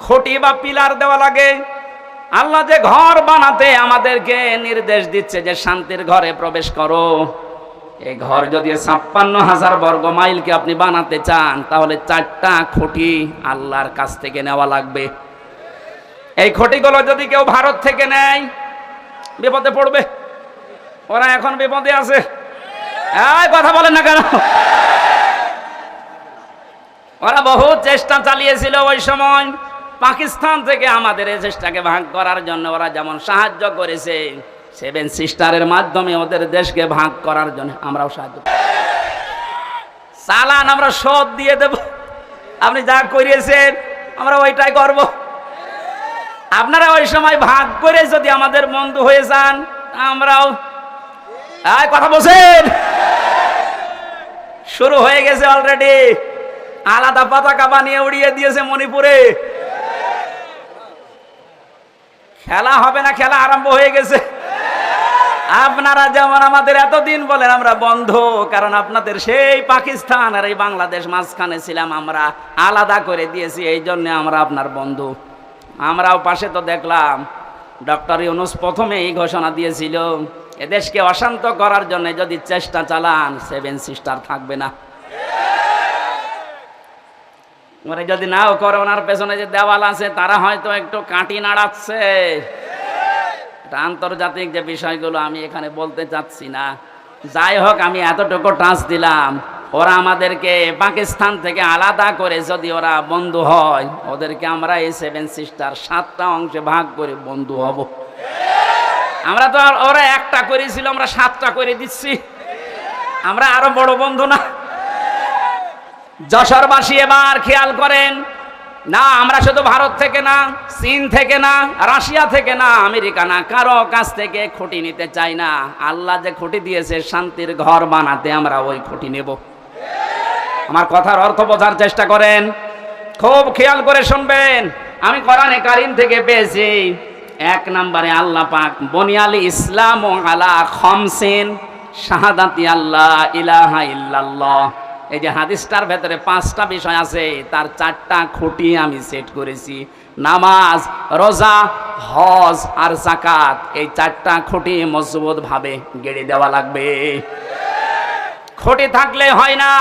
খুঁটি বা পিলার দেওয়া লাগে। আল্লাহ যে ঘর বানাতে আমাদেরকে নির্দেশ দিচ্ছে যে শান্তির ঘরে প্রবেশ করো, এই ঘর যদি 56,000 বর্গ মাইলকে আপনি বানাতে চান, তাহলে 4টা খুঁটি আল্লাহর কাছ থেকে নেওয়া লাগবে। এই খুঁটিগুলো যদি কেউ ভারত থেকে নেয়, বিপদে পড়বে। ওরা এখন বিপদে আছে। এই কথা বলেন না কেন? ওরা বহু চেষ্টা চালিয়েছিল ওই সময় পাকিস্তান থেকে আমাদের এই চেষ্টাকে ভাগ করার জন্য। ওরা যেমন সাহায্য করেছে 7 সিস্টারের মাধ্যমে ওদের দেশকে ভাগ করার জন্য আমরাও সাহায্য। চালান আমরা শোধ দিয়ে দেব, আপনি যা করিয়েছেন আমরা ওইটাই করব। আপনারা ওই সময় ভাগ করে যদি আমাদের বন্ধু হয়ে যান, আমরাও কথা বলছেন শুরু হয়ে গেছে অলরেডি। আলাদা পতাকা বানিয়ে উড়িয়ে দিয়েছে মণিপুরে। খেলা হবে না, খেলা আরম্ভ হয়ে গেছে। আপনারা যেমন আমাদের এতদিন বলেন আমরা বন্ধ, কারণ আপনাদের সেই পাকিস্তান আর এই বাংলাদেশ মাঝখানে ছিলাম, আমরা আলাদা করে দিয়েছি, এই জন্য আমরা আপনার বন্ধু। আমরাও পাশে তো দেখলাম ডক্টর ইউনূস প্রথমে এই ঘোষণা দিয়েছিল, এদেশকে অশান্ত করার জন্য যদি চেষ্টা চালান 7 সিস্টার থাকবে না। মানে যদি নাও করে, ওনার পেছনে যে দেওয়াল আছে তারা হয়তো একটু কাঁটি নাড়াচ্ছে। আন্তর্জাতিক যে বিষয়গুলো আমি এখানে বলতে চাচ্ছি না। যাই হোক, আমি এতটুকু টাচ দিলাম, ওরা আমাদেরকে পাকিস্তান থেকে আলাদা করে যদি ওরা বন্ধু হয়, ওদেরকে আমরা এই 7 সিস্টার 7টা অংশে ভাগ করে বন্ধু হব। আমরা তো আর ওরা একটা করেছিল, আমরা 7টা করে দিচ্ছি। আমরা আরো বড় বন্ধু না? যশোরবাসী এবার খেয়াল করেন, না আমরা শুধু ভারত থেকে না, চীন থেকে না, রাশিয়া থেকে না, আমেরিকা না, কারো কাছ থেকে খুঁটি নিতে চাই না। আল্লাহ যে খুঁটি দিয়েছে শান্তির ঘর বানাতে, আমরা ওই খুঁটি নেব। আমার কথার অর্থ বোঝার চেষ্টা করেন, খুব খেয়াল করে শুনবেন। আমি কোরআনে কারীম থেকে পেয়েছি, 1 নম্বরে আল্লাহ পাক বুনিয়াল ইসলাম আলা খামসিন শাহাদাতি আল্লাহ ইলাহা ইল্লাল্লাহ। এই যে হাদিসটার ভেতরে 5টা বিষয় আছে, তার 4টা খুঁটি আমি সেট করেছি। নামাজ, রোজা, হজ আর যাকাত, এই 4টা খুঁটি মজবুত ভাবে গেড়ে দেওয়া লাগবে। খুঁটি থাকলে হয় না।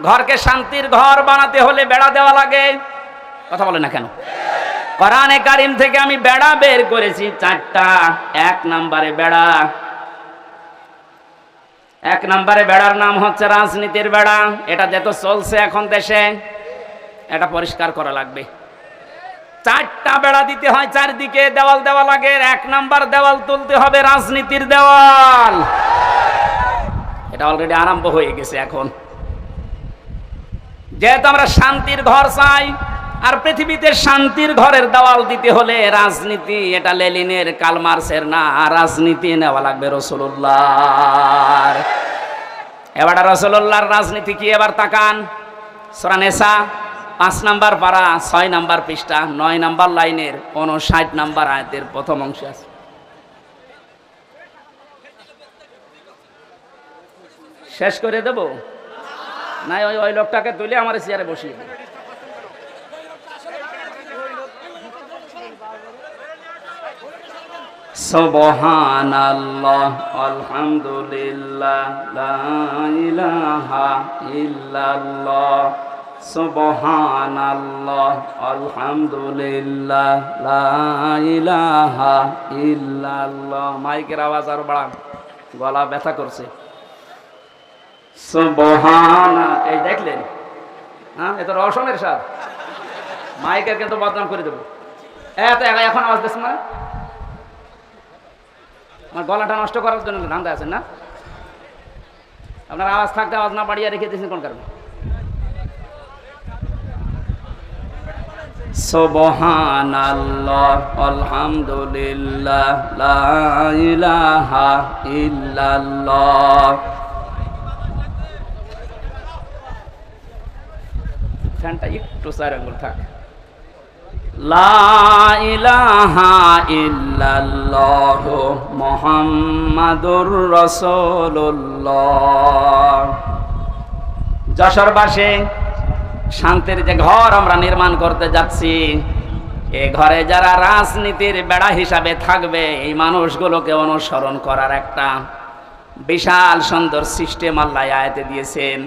ঘরকে শান্তির ঘর বানাতে হলে বেড়া দেওয়া লাগে। কথা বলে না কেন? কোরআনে কারীম থেকে আমি বেড়া বের করেছি 4টা। 1 নম্বরে বেড়া, 1 নম্বরে বেড়ার নাম হচ্ছে রাজনীতির বেড়া। এটা যেহেতু চলছে এখন দেশে, এটা পরিষ্কার করা লাগবে। 4টা বেড়া দিতে হয়, চারদিকে দেওয়াল দেওয়া লাগে। 1 নম্বর দেওয়াল তুলতে হবে রাজনীতির দেওয়াল। এটা অলরেডি আরম্ভ হয়ে গেছে এখন। যেহেতু আমরা শান্তির ঘর চাই, আর পৃথিবীতে শান্তির ঘরের দেওয়াল দিতে হলে রাজনীতি, এটা লেনিনের কার্ল মার্ক্সের না, রাজনীতি নেওয়া লাগবে রাসূলুল্লাহর। এবার রাসূলুল্লাহর রাজনীতি কি? এবার তাকান, সূরা নিসা 5 নম্বর পারা 6 নম্বর পৃষ্ঠা 9 নম্বর লাইনের 59 নম্বর আয়াতের প্রথম অংশে আছে। শেষ করে দেব না? ওই লোকটাকে তুলে আমার চেয়ারে বসিয়ে দেব। সুবহানাল্লাহ আলহামদুলিল্লাহ লা ইলাহা ইল্লাল্লাহ। সুবহানাল্লাহ আলহামদুলিল্লাহ লা ইলাহা ইল্লাল্লাহ। মাইকের আওয়াজ আর বাড়ান, গলা ব্যথা করছে। সুবহানা, এই দেখলেন? হ্যাঁ, এটা রওশনের সাথ। মাইকের কিন্তু বদনাম করে দেবো। এখন আওয়াজ দিচ্ছেন না? আমার গলাটা নষ্ট করার জন্য ধান্দা আছেন না? আপনার আওয়াজ থাকতে আওয়াজ না বাড়িয়ে রেখে দিয়েছেন কোন কারণে? সুবহানাল্লাহ আলহামদুলিল্লাহ লা ইলাহা ইল্লাল্লাহ। ফ্যানটা একটু 4 আঙ্গুল থাক। লা ইলাহা ইল্লাল্লাহ মুহাম্মাদুর রাসূলুল্লাহ। যশোরবাসী, শান্তির যে ঘর আমরা নির্মাণ করতে যাচ্ছি, এই ঘরে যারা রাজনীতির বেড়া হিসাবে থাকবে, এই মানুষগুলোকে অনুসরণ করার একটা বিশাল সুন্দর সিস্টেম আল্লাহ আয়াতে দিয়েছেন।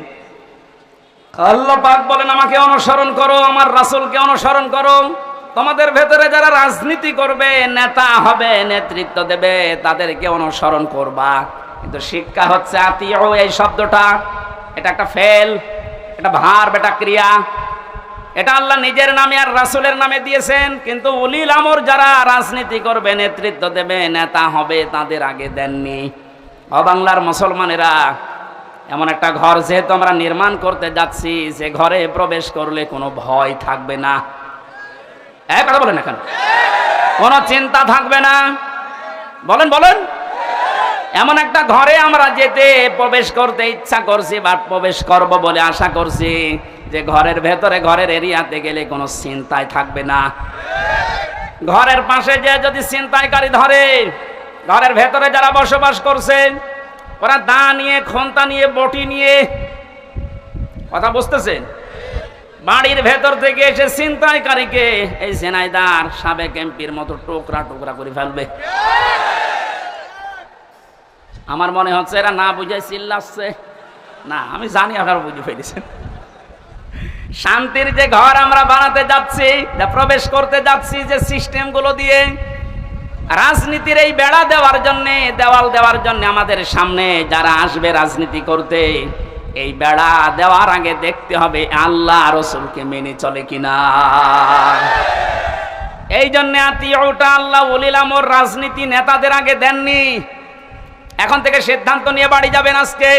আল্লাহ পাক বলেন, আমাকে অনুসরণ করো, আমার রাসূলকে অনুসরণ করো। তোমাদের ভেতরে যারা রাজনীতি করবে, নেতা হবে, নেতৃত্ব দেবে, তাদেরকে অনুসরণ করবা। কিন্তু শিক্ষা হচ্ছে আতিউ, এই শব্দটা এটা একটা ফেল, এটা ভার্ব, এটা ক্রিয়া। এটা আল্লাহ নিজের নামে আর রাসূলের নামে দিয়েছেন, কিন্তু উলিল আমর যারা রাজনীতি করবে, নেতৃত্ব দেবে, নেতা হবে, তাদের আগে দেননি। বাংলার মুসলমানেরা, এমন একটা ঘর যেহেতু আমরা নির্মাণ করতে যাচ্ছি, যে ঘরে প্রবেশ করলে কোনো ভয় থাকবে না। কথা বলেন এখন, কোনো চিন্তা থাকবে না। বলেন বলেন, এমন একটা ঘরে আমরা যেতে প্রবেশ করতে ইচ্ছা করছি বা প্রবেশ করব বলে আশা করছি যে ঘরের ভেতরে ঘরের এরিয়াতে গেলে কোনো চিন্তাই থাকবে না। ঘরের পাশে যে যদি ছিনতাইকারী ধরে, ঘরের ভেতরে যারা বসবাস করছে ওরা দা নিয়ে, খন্তা নিয়ে, বটি নিয়ে, কথা বুঝতেছেন, বাড়ির ভেতর থেকে এসে ছিনতাইকারীকে এই ঝিনাইদহ সাবেক এমপির মতো টুকরা টুকরা করে ফেলবে। আমার মনে হচ্ছে এরা না বুঝে চিল্লাচ্ছে। না, আমি জানি আপনারা বুঝে ফেলেছেন। শান্তির যে ঘর আমরা বানাতে যাচ্ছি, প্রবেশ করতে যাচ্ছি যে সিস্টেমগুলো দিয়ে, রাজনীতির এই বেড়া দেওয়ার জন্যে, দেওয়াল দেওয়ার জন্য আমাদের সামনে যারা আসবে রাজনীতি করতে, এই বেড়া দেওয়ার আগে দেখতে হবে আল্লাহ রসুলকে মেনে চলে কিনা। এই জন্য আতিউটা আল্লাহ ওয়ালিল আমর রাজনীতি নেতাদের আগে দেননি। এখন থেকে সিদ্ধান্ত নিয়ে বাড়ি যাবেন আজকে।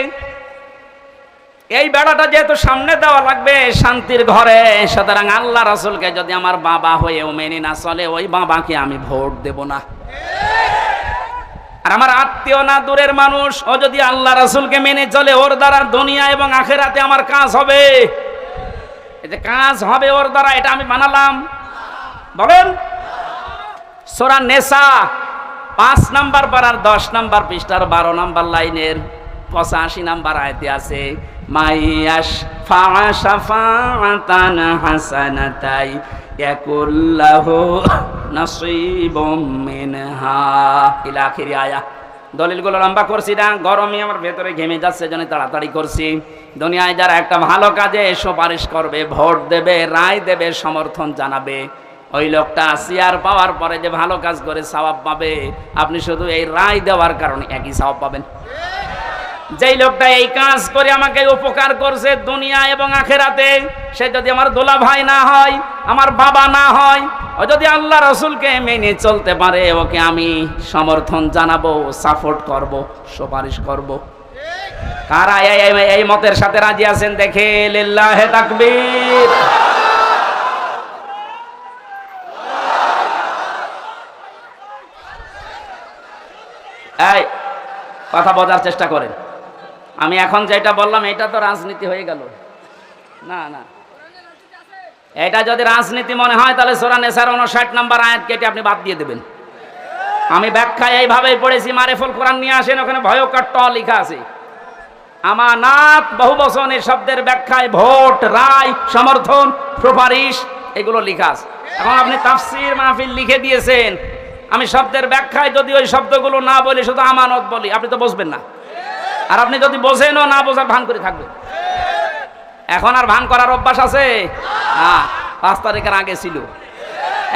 এই বেড়াটা যেহেতু সামনে দেওয়া লাগবে শান্তির ঘরে, সুতরাং আল্লাহ রাসূলকে যদি আমার বাবা হয়েও মেনে না চলে, ওই বাবাকে আমি ভোট দেব না। আর আমার আত্মীয় না, দূরের মানুষ, ও যদি আল্লাহ রাসূলকে মেনে চলে, ওর দ্বারা দুনিয়া এবং আখিরাতে আমার কাজ হবে। এই যে কাজ হবে ওর দ্বারা, এটা আমি বানালাম? বলেন। সূরা নিসা 5 নাম্বার পারার 10 নাম্বার পৃষ্ঠার 12 নাম্বার লাইনের 85 নাম্বার আয়াতে আছে, মাইয়াশ ফাআশাফাতান হাসানাতাই ইয়াকুল্লাহু নাসীবুম মিনহা ইলা আখির আয়া। দলিলগুলো লম্বা করছি না, গরমে আমার ভেতরে ঘেমে যাচ্ছে, জন্য তাড়াতাড়ি করছি। দুনিয়ায় যারা একটা ভালো কাজে সুপারিশ করবে, ভোট দেবে, রায় দেবে, সমর্থন জানাবে, ওই লোকটা চেয়ার পাওয়ার পরে যে ভালো কাজ করে সওয়াব পাবে, আপনি শুধু এই রায় দেওয়ার কারণে একই সওয়াব পাবেন। যেই লোকটা এই কাজ করে আমাকে উপকার করছে দুনিয়া এবং আখিরাতে, সে যদি আমার দোলা ভাই না হয়, আমার বাবা না হয়, ও যদি আল্লাহ রাসূলকে মেনে চলতে পারে, ওকে আমি সমর্থন জানাবো, সাপোর্ট করব, সুপারিশ করব। কারা এই মতের সাথে রাজি আছেন দেখে লিল্লাহে তাকবীর। এই কথা বোঝার চেষ্টা করেন। আমি এখন যেটা বললাম এটা তো রাজনীতি হয়ে গেল না? না, এটা যদি রাজনীতি মনে হয় তাহলে সূরা নিসার 59 নাম্বার আয়াত কেটে আপনি বাদ দিয়ে দেবেন। আমি ব্যাখ্যা এইভাবেই পড়েছি, মারিফুল কোরআন নিয়ে আসেন, ওখানে ভয়ঙ্কর ট লেখা আছে। আমানাত বহুবচনের শব্দের ব্যাখ্যায় ভোট, রায়, সমর্থন, সুপারিশ এগুলো লেখা আছে। এখন আপনি তাফসীর মাহফিল লিখে দিয়েছেন, আমি শব্দের ব্যাখ্যায় যদি ওই শব্দগুলো না বলি, শুধু আমানত বলি, আপনি তো বুঝবেন না। আর আপনি যদি বোঝেনও না বোঝার ভান করে থাকবেন। এখন আর ভান করার অভ্যাস আছে? না, 5 তারিখের আগে ছিল।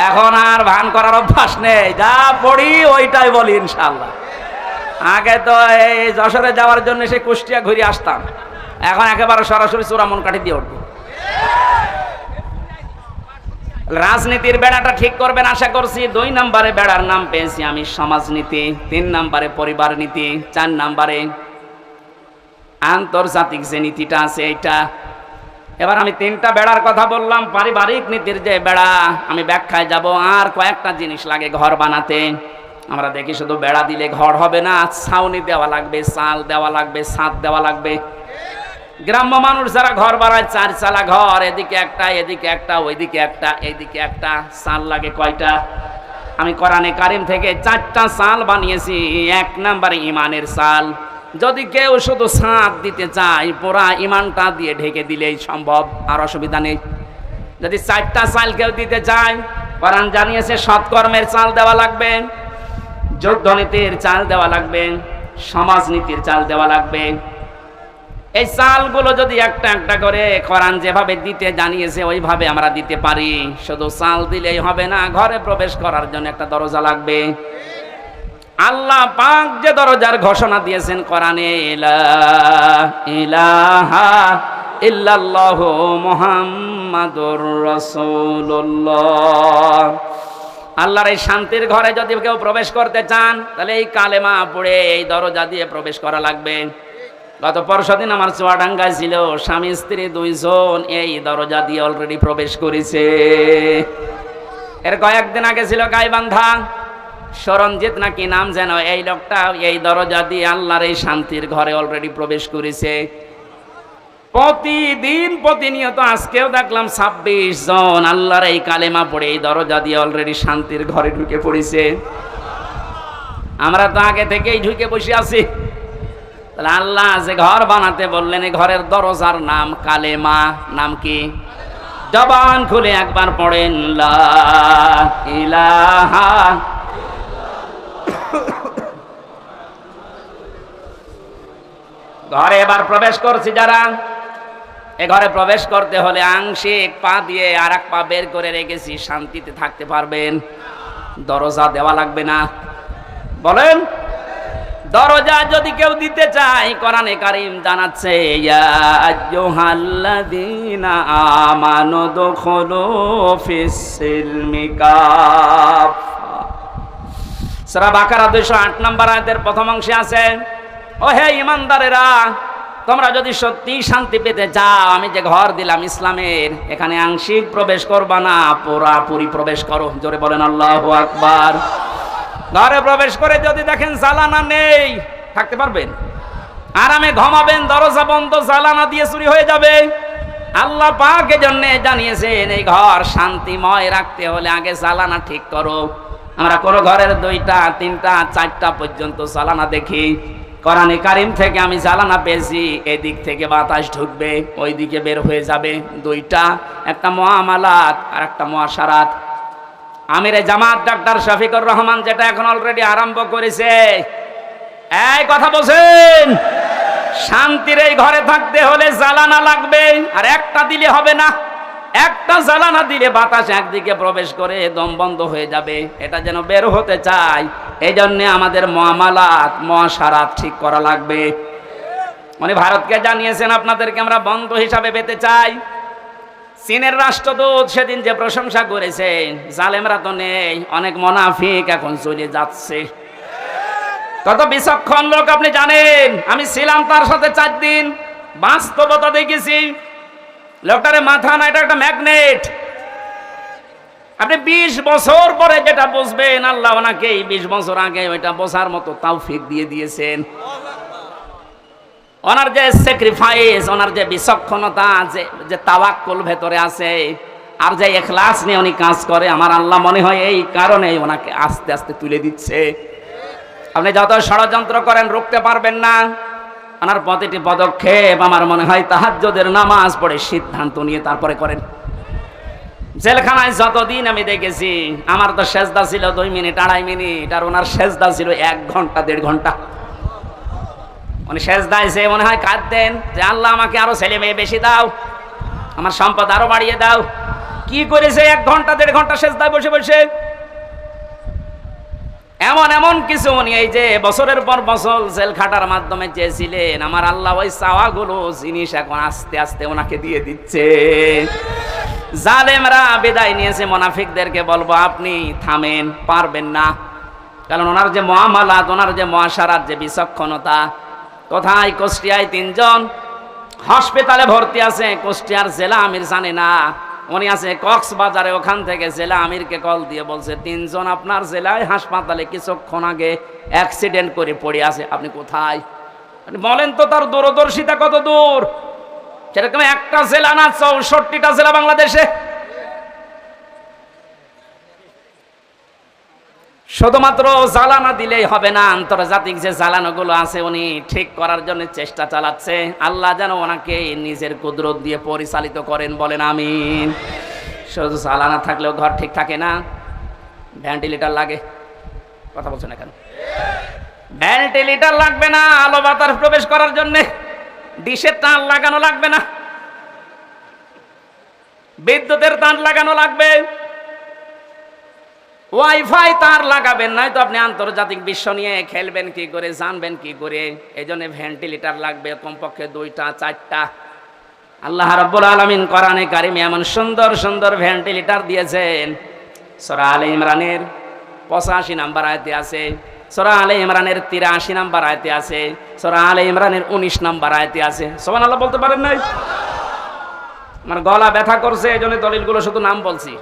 এখন আর ভান করার অভ্যাস নেই, যা পড়ি ওইটাই বলি ইনশাআল্লাহ। আগে তো এই যশোরে যাওয়ার জন্য সে কুষ্টিয়া ঘুরে আসতাম, এখন একেবারে সরাসরি চূড়ামন কাঠি দিয়ে উঠবো। রাজনীতির বেড়াটা ঠিক করবেন আশা করছি। 2 নম্বরে বেড়ার নাম পেয়েছি আমি সমাজনীতি, 3 নম্বরে পরিবার নীতি, 4 নম্বরে আন্তর্জাতিক যে নীতিটা আছে এইটা। এবার আমি 3টা বেড়ার কথা বললাম। পারিবারিক নীতির যে বেড়া, আমি ব্যাখ্যায় যাব। আর কয়েকটা জিনিস লাগে ঘর বানাতে। আমরা দেখি শুধু বেড়া দিলে ঘর হবে না, ছাউনি দেওয়া লাগবে, চাল দেওয়া লাগবে, ছাদ দেওয়া লাগবে। গ্রাম্য মানুষ যারা ঘর বানায়, 4 চালা ঘর, এদিকে একটা, এদিকে একটা, ওইদিকে একটা, এইদিকে একটা, চাল লাগে কয়টা? আমি কোরআনে কারিম থেকে 4টা চাল বানিয়েছি। 1 নম্বরে ইমানের চাল। যদি কেউ শুধু ছাদ দিতে চায়, পুরা ইমানটা দিয়ে ঢেকে দিলেই সম্ভব, আর অসুবিধা নেই। যদি 4টা চাল কেউ দিতে চায়, কোরআন জানিয়েছে সৎকর্মের চাল দেওয়া লাগবে, যুদ্ধনীতির চাল দেওয়া লাগবে, সমাজনীতির চাল দেওয়া লাগবে। এই চালগুলো যদি একটা একটা করে কোরআন যেভাবে দিতে জানিয়েছে ওইভাবে আমরা দিতে পারি। শুধু চাল দিলেই হবে না, ঘরে প্রবেশ করার জন্য একটা দরজা লাগবে। আল্লাহ পাক যে দরজার ঘোষণা দিয়েছেন কোরআনে, লা ইলাহা ইল্লাল্লাহু মুহাম্মাদুর রাসূলুল্লাহ। আল্লাহর এই শান্তির ঘরে যদি কেউ প্রবেশ করতে চান, তাহলে এই কালেমা পড়ে এই দরজা দিয়ে প্রবেশ করা লাগবে। গত পরশুদিন আমার চুয়াডাঙ্গায় ছিল, স্বামী স্ত্রী 2 জন এই দরজা দিয়ে অলরেডি প্রবেশ করেছে। এর কয়েকদিন আগে ছিল গাইবান্ধা, সরঞ্জিত নাকি নাম যেন, এই লোকটা এই দরজা দিয়ে আল্লাহর এই শান্তির ঘরে অলরেডি প্রবেশ করেছে। প্রতিদিন প্রতিনিয়ত আজকেও দেখলাম 26 জন আল্লাহর এই কালেমা পড়ে এই দরজা দিয়ে অলরেডি শান্তির ঘরে ঢুকে পড়েছে। আমরা তো আগে থেকেই ঢুকে বসে আছি। তাহলে আল্লাহ যে ঘর বানাতে বললেন, এই ঘরের দরজার নাম কালেমা। নাম কি? জবান খুলে একবার পড়েন, লা ইলাহা। ঘরে এবার প্রবেশ করছি যারা, এ ঘরে প্রবেশ করতে হলে আংশিক পা দিয়ে আর এক পা বের করে রেখেছি, শান্তিতে থাকতে পারবেন? দরজা দেওয়া লাগবে না, বলেন? দরজা যদি কেউ দিতে চায়, কোরআনে কারীম জানাচ্ছে, ইয়া আইয়ুহাল্লাযীনা আমানু দুখুলু ফিস সিলমি কাফা। সূরা বাকারা 208 নম্বর আয়াতের প্রথম অংশে আছে, ও হে ঈমানদারেরা, তোমরা যদি সত্যি শান্তি পেতে চাও, আমি যে ঘর দিলাম ইসলামের, এখানে আংশিক প্রবেশ করবা না, পুরাপুরি প্রবেশ করো। জোরে বলেন আল্লাহু আকবার। ঘরে প্রবেশ করে যদি দেখেন জ্বালানা নেই, থাকতে পারবেন? আরামে ঘুমাবেন, দরজা বন্ধ, জ্বালানা দিয়ে চুরি হয়ে যাবে। আল্লাহ পাক এজন্য জানিয়েছেন, এই ঘর শান্তিময় রাখতে হলে আগে জ্বালানা ঠিক করো। আমরা কোন ঘরের 2টা 3টা 4টা পর্যন্ত জ্বালানা দেখি। কোরআনে কারীম থেকে আমি জ্বালানা পেয়েছি, এদিক থেকে বাতাস ঢুকবে, ওই দিকে বের হয়ে যাবে। 2টা, একটা মুআমালাত আর একটা মুআশারাত। আমিরে জামাত ডাক্তার শফিকুর রহমান যেটা এখন অলরেডি আরম্ভ করেছে, এই কথা বলছেন, শান্তির এই ঘরে থাকতে হলে জ্বালানা লাগবে। আর একটা দিলে হবে না, একটা জ্বালানা দিলে বাতাস একদিকে প্রবেশ করে দম বন্ধ হয়ে যাবে। এটা যেন বের হতে চাই, এই জন্য আমাদের মুআমালাত মুআশারাত ঠিক করা লাগবে। মানে ভারতকে জানিয়েছেন আপনাদেরকে আমরা বন্ধু হিসাবে পেতে চাই। চীনের রাষ্ট্রদূত সেদিন যে প্রশংসা করেছে, জালেমরা তো নেই, অনেক মুনাফিক এখন চলে যাচ্ছে। কত বিচক্ষণ লোক আপনি জানেন। আমি ছিলাম তার সাথে 4 দিন, বাস্তবতা দেখেছি। লোকটারে মাথা না, এটা একটা ম্যাগনেট। আপনি 20 বছর পরে যেটা বুঝবেন, আল্লাহ ওনাকে 20 বছর আগে ওইটা বোঝার মতো তৌফিক দিয়ে দিয়েছেন। ওনার যে স্যাক্রিফাইস, ওনার যে বিচক্ষণতা, যে তাওয়াক্কুল ভেতরে আছে, আর যে ইখলাস নিয়ে উনি কাজ করে, আমার আল্লাহ মনে হয় এই কারণে ওনাকে আস্তে আস্তে তুলে দিচ্ছে। আপনি যত ষড়যন্ত্র করেন রুখতে পারবেন না। ওনার প্রতিটি পদক্ষেপ আমার মনে হয় তাহাজ্জুদের নামাজ পড়ে সিদ্ধান্ত নিয়ে তারপরে করেন। জেলখানায় যতদিন আমি দেখেছি, আমার তো সেজদা ছিল 2 মিনিট 2.5 মিনিট, আর ওনার সেজদা ছিল 1 ঘন্টা 1.5 ঘন্টা। উনি সেজদায় যে মনে হয় কাঁদতেন যে আল্লাহ আমাকে আরো ছেলে মেয়ে বেশি দাও, আমার সম্পদ আরো বাড়িয়ে দাও। কি করেছে 1 ঘন্টা 1.5 ঘন্টা সেজদায় বসে বসে। এমন এমন কিছু উনি এই যে বছরের পর বছর জেল খাটার মাধ্যমে চেয়েছিলেন, আমার আল্লাহ ওই চাওয়াগুলো জিনিস এখন আস্তে আস্তে ওনাকে দিয়ে দিচ্ছে। জালেমরা বিদায় নিয়েছে, মুনাফিকদেরকে বলবো আপনি থামেন, পারবেন না। কারণ ওনার যে মুআমালাত, ওনার যে মুআশারাত, যে বিচক্ষণতা। কোথায়? কুষ্টিয়ায় 3 জন হাসপাতালে ভর্তি আছে, কুষ্টিয়ার জেলা আমির জানে না। উনি আছে কক্সবাজারে, ওখান থেকে জেলা আমিরকে কল দিয়ে বলছে 3 জন আপনার জেলায় হাসপাতালে কিছুক্ষণ আগে অ্যাক্সিডেন্ট করে পড়ে আছে, আপনি কোথায়? বলেন তো তার দূরদর্শিতা কত দূর। সেরকম একটা জেলা না, 64টা জেলা বাংলাদেশে। শুধুমাত্র জ্বালানা দিলেই হবে না, আন্তর্জাতিক যে জ্বালানোগুলো আছে উনি ঠিক করার জন্য চেষ্টা চালাচ্ছে। আল্লাহ যেন ওনাকে নিজের কুদরত দিয়ে পরিচালিত করেন, বলেন আমিন। শুধু জ্বালানা থাকলেও ঘর ঠিক থাকে না, ভেন্টিলেটর লাগে। কথা বলছেন না কেন? ভেন্টিলেটর লাগবে না আলো বাতাস প্রবেশ করার জন্য, ডিশের তার লাগানো লাগবে না, বিদ্যুতের তার লাগানো লাগবে, ওয়াইফাই তার লাগাবেন, নয়তো আপনি আন্তর্জাতিক বিশ্ব নিয়ে খেলবেন কি করে, জানবেন কি করে। এই জন্য ভেন্টিলেটর লাগবে কমপক্ষে 2টা 4টা। আল্লাহ রাব্বুল আলামিন কোরআনে কারিমে এমন সুন্দর সুন্দর ভেন্টিলেটর দিয়েছেন। সূরা আলে ইমরানের 85 নম্বর আয়াতে আছে, সূরা আলে ইমরানের 83 নম্বর আয়াতে আছে, সূরা আলে ইমরানের 19 নম্বর আয়াতে আছে। সুবহানাল্লাহ বলতে পারেন নাই? আমার গলা ব্যথা করছে, এই জন্য দলিলগুলো শুধু নাম বলছি।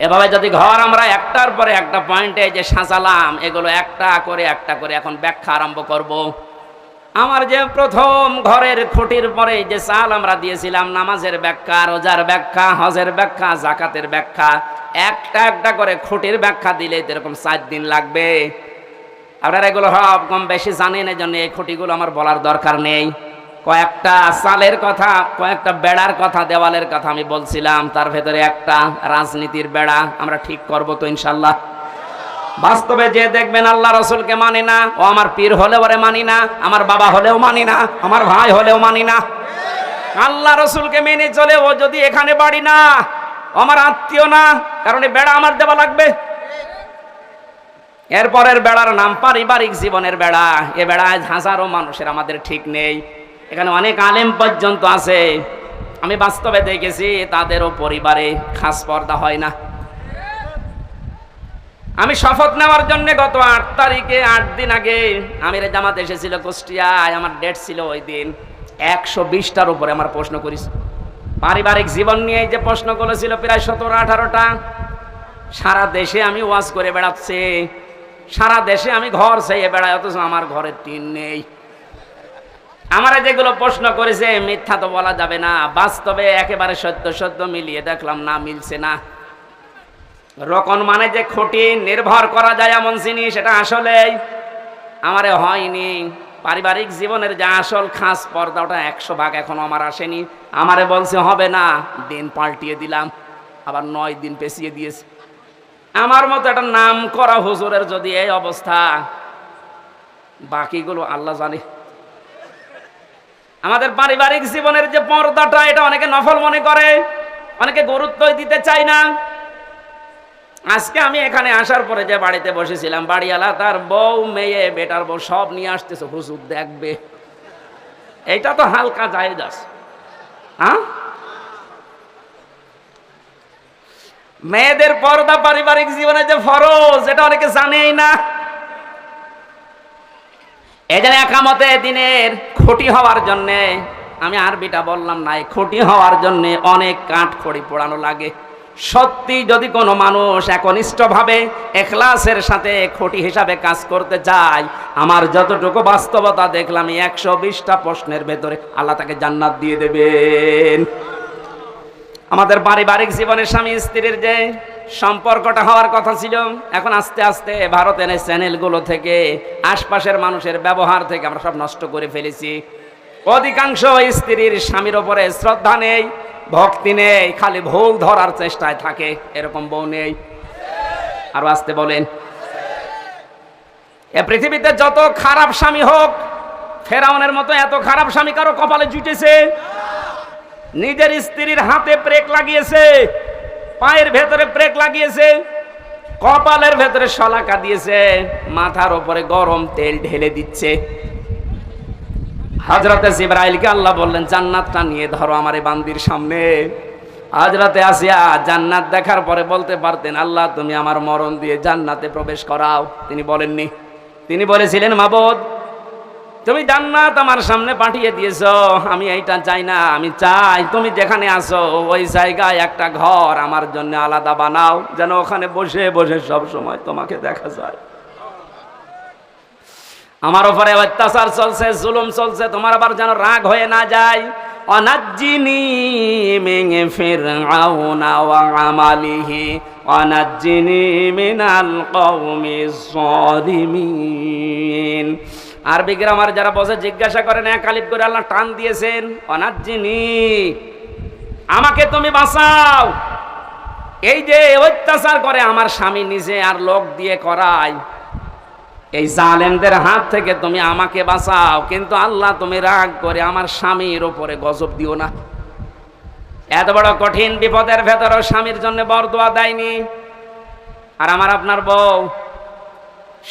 এভাবে যদি ঘর আমরা একটার পরে একটা পয়েন্টে যে সাজালাম, এগুলো একটা করে এখন ব্যাখ্যা আরম্ভ করব। আমার যে প্রথম ঘরের খুঁটির পরে যে চাল আমরা দিয়েছিলাম, নামাজের ব্যাখ্যা, রোজার ব্যাখ্যা, হজের ব্যাখ্যা, জাকাতের ব্যাখ্যা, একটা করে খুঁটির ব্যাখ্যা দিলে এরকম 4 দিন লাগবে। আপনারা এগুলো সব কম বেশি জানেন, এই জন্য এই খুঁটিগুলো আমার বলার দরকার নেই। কয়েকটা চালের কথা, কয়েকটা বেড়ার কথা, দেওয়ালের কথা আমি বলছিলাম, তার ভেতরে একটা রাজনীতির বেড়া আমরা ঠিক করব তো ইনশাল্লাহ। বাস্তবে যে দেখবেন আল্লাহ রসুলকে মানে না, ও আমার পীর হলেও ওরে মানি না, আমার বাবা হলেও মানি না, আমার ভাই হলেও মানি না। আল্লাহ রসুলকে মেনে চলে ও যদি এখানে বাড়ি না, আমার আত্মীয় না, কারণ এই বেড়া আমার দেওয়া লাগবে। এরপরের বেড়ার নাম পারিবারিক জীবনের বেড়া। এ বেড়ায় হাজারো মানুষের আমাদের ঠিক নেই, এখানে অনেক আলেম পর্যন্ত আছে, আমি বাস্তবে দেখেছি তাদেরও পরিবারে খাস পর্দা হয় না। আমি শপথ নেওয়ার জন্য গত 8 তারিখে 8 দিন আগে আমিরে জামাত এসেছিল কুষ্টিয়ায়, আমার ডেট ছিল ওই দিন। 120টার উপরে আমার প্রশ্ন করেছি পারিবারিক জীবন নিয়ে, যে প্রশ্নগুলো ছিল প্রায় 17-18টা। সারা দেশে আমি ওয়াজ করে বেড়াচ্ছি, সারা দেশে আমি ঘর চাইয়ে বেড়াই, অথচ আমার ঘরে টিন নেই। আমারা যেগুলো প্রশ্ন করেছে মিথ্যা তো বলা যাবে না, বাস্তবে একেবারে সত্য মিলিয়ে দেখলাম না, মিলছে না। রকম মানে যে খুঁটি নির্ভর করা যায় এমন জিনিস, সেটা আসলেই আমারে হয়নি। পারিবারিক জীবনের যে আসল খাস পর্দা, ওটা 100 ভাগ এখনো আমার আসেনি। আমারে বলছে হবে না, দিন পাল্টিয়ে দিলাম, আবার 9 দিন পেছিয়ে দিয়েছে। আমার মতো একটা নাম করা হুজুরের যদি এই অবস্থা, বাকিগুলো আল্লাহ জানে। আমাদের পারিবারিক জীবনের যে পর্দাটা, এটা অনেকে নফল মনে করে, অনেকে গুরুত্বই দিতে চায় না। আজকে আমি এখানে আসার পরে যে বাড়িতে বসেছিলাম, বাড়িওয়ালা তার বউ, মেয়ে, বেটার বউ সব নিয়ে আসতেছে, হুজুর দেখবে। এইটা তো হালকা জায়েজ আছে। হ্যাঁ, মেয়েদের পর্দা পারিবারিক জীবনে যে ফরজ, এটা অনেকে জানেই না। এই জন্য একামতে দিনের খুঁটি হওয়ার জন্যে, আমি আরবিটা বললাম না, খুঁটি হওয়ার জন্যে অনেক কাঠ খড়ি পোড়ানো লাগে। সত্যি যদি কোনো মানুষ একনিষ্ঠভাবে এখলাসের সাথে খুঁটি হিসাবে কাজ করতে চায়, আমার যতটুকু বাস্তবতা দেখলাম, 120টা প্রশ্নের ভেতরে আল্লাহ তাকে জান্নাত দিয়ে দেবেন। আমাদের পারিবারিক জীবনের স্বামী স্ত্রীর যে সম্পর্কটা হওয়ার কথা ছিল, এখন আস্তে আস্তে ভারতের এই চ্যানেলগুলো থেকে, আশপাশের মানুষের ব্যবহার থেকে আমরা সব নষ্ট করে ফেলেছি। অধিকাংশ স্ত্রীর স্বামীর ওপরে শ্রদ্ধা নেই, ভক্তি নেই, খালি ভুল ধরার চেষ্টায় থাকে। এরকম বউ নেই? আরো আসতে বলেন। এ পৃথিবীতে যত খারাপ স্বামী হোক, ফেরাউনের মতো এত খারাপ স্বামী কারো কপালে জুটেছে? নিজের স্ত্রীর হাতে ব্রেক লাগিয়েছে, পায়ের ভেতরে ব্রেক লাগিয়েছে, কপালের ভেতরে শলাকা দিয়েছে, মাথার উপরে গরম তেল ঢেলে দিচ্ছে। হযরতে জিবরাইলকে আল্লাহ বললেন, জান্নাতটা নিয়ে ধরো আমার এই বান্দির সামনে। হযরতে আসিয়া জান্নাত দেখার পরে বলতে পারতেন, আল্লাহ তুমি আমার মরণ দিয়ে জান্নাতে প্রবেশ করাও। তিনি বলেননি, তিনি বলেছিলেন, মাবুদ তুমি জান্নাত আমার সামনে পাঠিয়ে দিয়েছো, আমি এইটা চাই না, আমি চাই তুমি যেখানে আসো ওই জায়গায় একটা ঘর আমার জন্য আলাদা বানাও, যেন ওখানে বসে বসে সব সময় তোমাকে দেখা যায়। আমার উপরে অত্যাচার চলছে, জুলুম চলছে, তোমার আবার যেন রাগ হয়ে না যায়। অনাজ্জিনি মিন ফিরআউনা ওয়া আমালিহি অনাজ্জিনি মিনাল কওমিজ যালিমিন। আরবি গ্রামার যারা বসে জিজ্ঞাসা করেন, এক আলিফ করে আল্লাহ টান দিয়েছেন, অনাজ্জিনি, আমাকে তুমি বাঁচাও। এই যে অত্যাচার করে আমার স্বামী নিজে আর লোক দিয়ে করায়, এই জালেমদের হাত থেকে তুমি আমাকে বাঁচাও। কিন্তু আল্লাহ তুমি রাগ করে আমার স্বামীর ওপরে গজব দিও না। এত বড় কঠিন বিপদের ভেতরেও স্বামীর জন্য বরদোয়া দেয়নি। আর আমার আপনার বউ,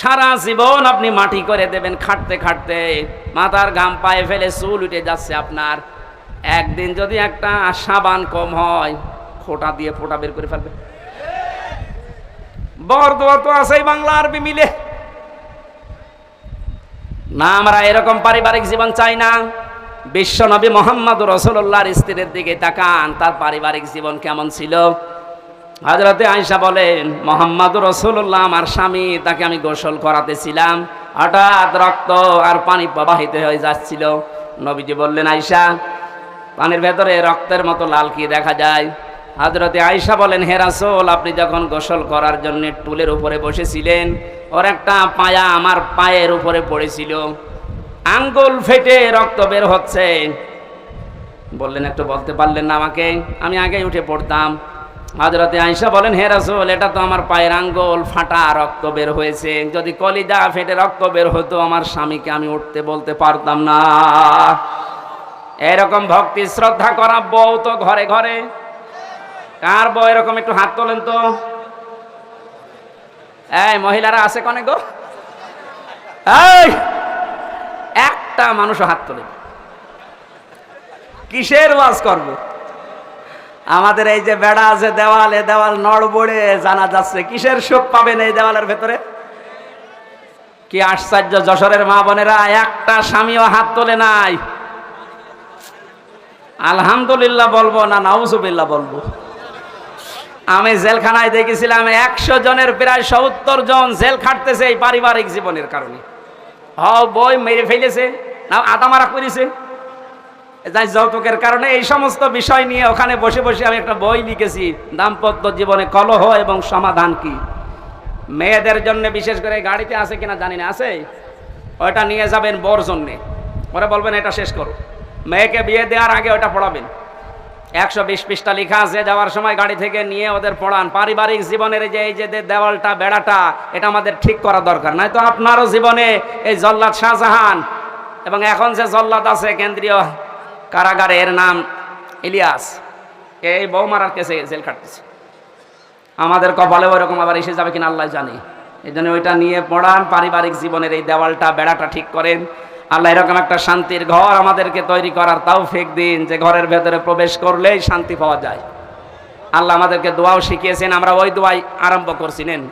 সারা জীবন আপনি মাটি করে দেবেন খাটতে খাটতে, মাথার ঘাম পায়ে ফেলে চুল উঠে যাচ্ছে আপনার, একদিন যদি একটা সাবান কম হয়, খোঁটা দিয়ে ফোঁটা বের করে ফেলবে। বরদোয়া তো আছেই বাংলা আরবি মিলে না। আমরা এরকম পারিবারিক জীবন চাই না। বিশ্ব নবী মুহাম্মদ রাসূলুল্লাহর স্ত্রীর দিকে তাকান, তার পারিবারিক জীবন কেমন ছিল। হযরতে আয়েশা বলেন, মুহাম্মদুর রাসূলুল্লাহ আমার স্বামী, তাকে আমি গোসল করাতেছিলাম, হঠাৎ রক্ত আর পানি প্রবাহিত হয়ে যাচ্ছিল। নবীজি বললেন, আয়েশা, পানির ভেতরে রক্তের মতো লাল কি দেখা যায়? হযরতে আয়েশা বলেন, হে রাসূল, আপনি যখন গোসল করার জন্য টুলের উপরে বসেছিলেন, ওর একটা পায়া আমার পায়ের উপরে পড়েছিল, আঙ্গুল ফেটে রক্ত বের হচ্ছে। বললেন, একটু বলতে পারলেন না আমাকে? আমি আগেই উঠে পড়তাম। হযরতে আয়েশা বলেন, হে রাসূল, এটা তো আমার পায়ের আঙ্গুল ফাটা, রক্ত বের হয়েছে। যদি কলিজা ফেটে রক্ত বের হতো, আমার স্বামীকে আমি উঠতে বলতে পারতাম না। এরকম ভক্তি শ্রদ্ধা করা বউ তো ঘরে ঘরে। কার বউ এরকম? একটু হাত তোলেন তো। এই মহিলারা আছে কনে গো? এই একটা মানুষও হাত তোলেন। কিসের ওয়াজ করব? আমাদের এই যে বেড়া আছে দেওয়ালে, দেওয়াল নড়বড়ে জানা যাচ্ছে, কিসের সুখ পাবেন এই দেওয়ালের ভেতরে? কি আশ্চর্য! যশোরের মা বোনেরা একটা স্বামীও হাত তোলে নাই। আলহামদুলিল্লাহ বলবো না নাউজুবিল্লাহ বলবো? আমি জেলখানায় দেখেছিলাম 100 জনের প্রায় 70 জন জেল খাটতেছে এই পারিবারিক জীবনের কারণে। বই মেরে ফেলেছে, না আদা মারা করেছে, যৌতুকের কারণে। এই সমস্ত বিষয় নিয়ে ওখানে বসে বসে আমি একটা বই লিখেছি, দাম্পত্য জীবনে কলহ এবং সমাধান কি। মেয়েদের জন্য বিশেষ করে, গাড়িতে আছে কিনা জানি না, আছে, ওইটা নিয়ে যাবেন বর জন্যে। ওরা বলবেন এটা শেষ করো। মেয়েকে বিয়ে দেওয়ার আগে ওটা পড়াবেন। 120 পৃষ্ঠা লেখা আছে, যাওয়ার সময় গাড়ি থেকে নিয়ে ওদের পড়ান। পারিবারিক জীবনের এই যে দেওয়ালটা, বেড়াটা, এটা আমাদের ঠিক করা দরকার। নয়তো আপনারও জীবনে এই জল্লাদ শাহজাহান, এবং এখন যে জল্লাদ আছে কেন্দ্রীয় কারাগারে, এর নাম ইলিয়াস, এই বউ মারার কেসে জেল খাটতেছে। আমাদের কপালে ওইরকম আবার এসে যাবে কিনা আল্লাহ জানে। এই জন্য ওইটা নিয়ে পড়ান, পারিবারিক জীবনের এই দেওয়ালটা, বেড়াটা ঠিক করেন। আল্লাহ এরকম একটা শান্তির ঘর আমাদেরকে তৈরি করার তৌফিক দিন, যে ঘরের ভেতরে প্রবেশ করলেই শান্তি পাওয়া যায়। আল্লাহ আমাদেরকে দোয়াও শিখিয়েছেন, আমরা ওই দোয়াই আরম্ভ করছি। নেন।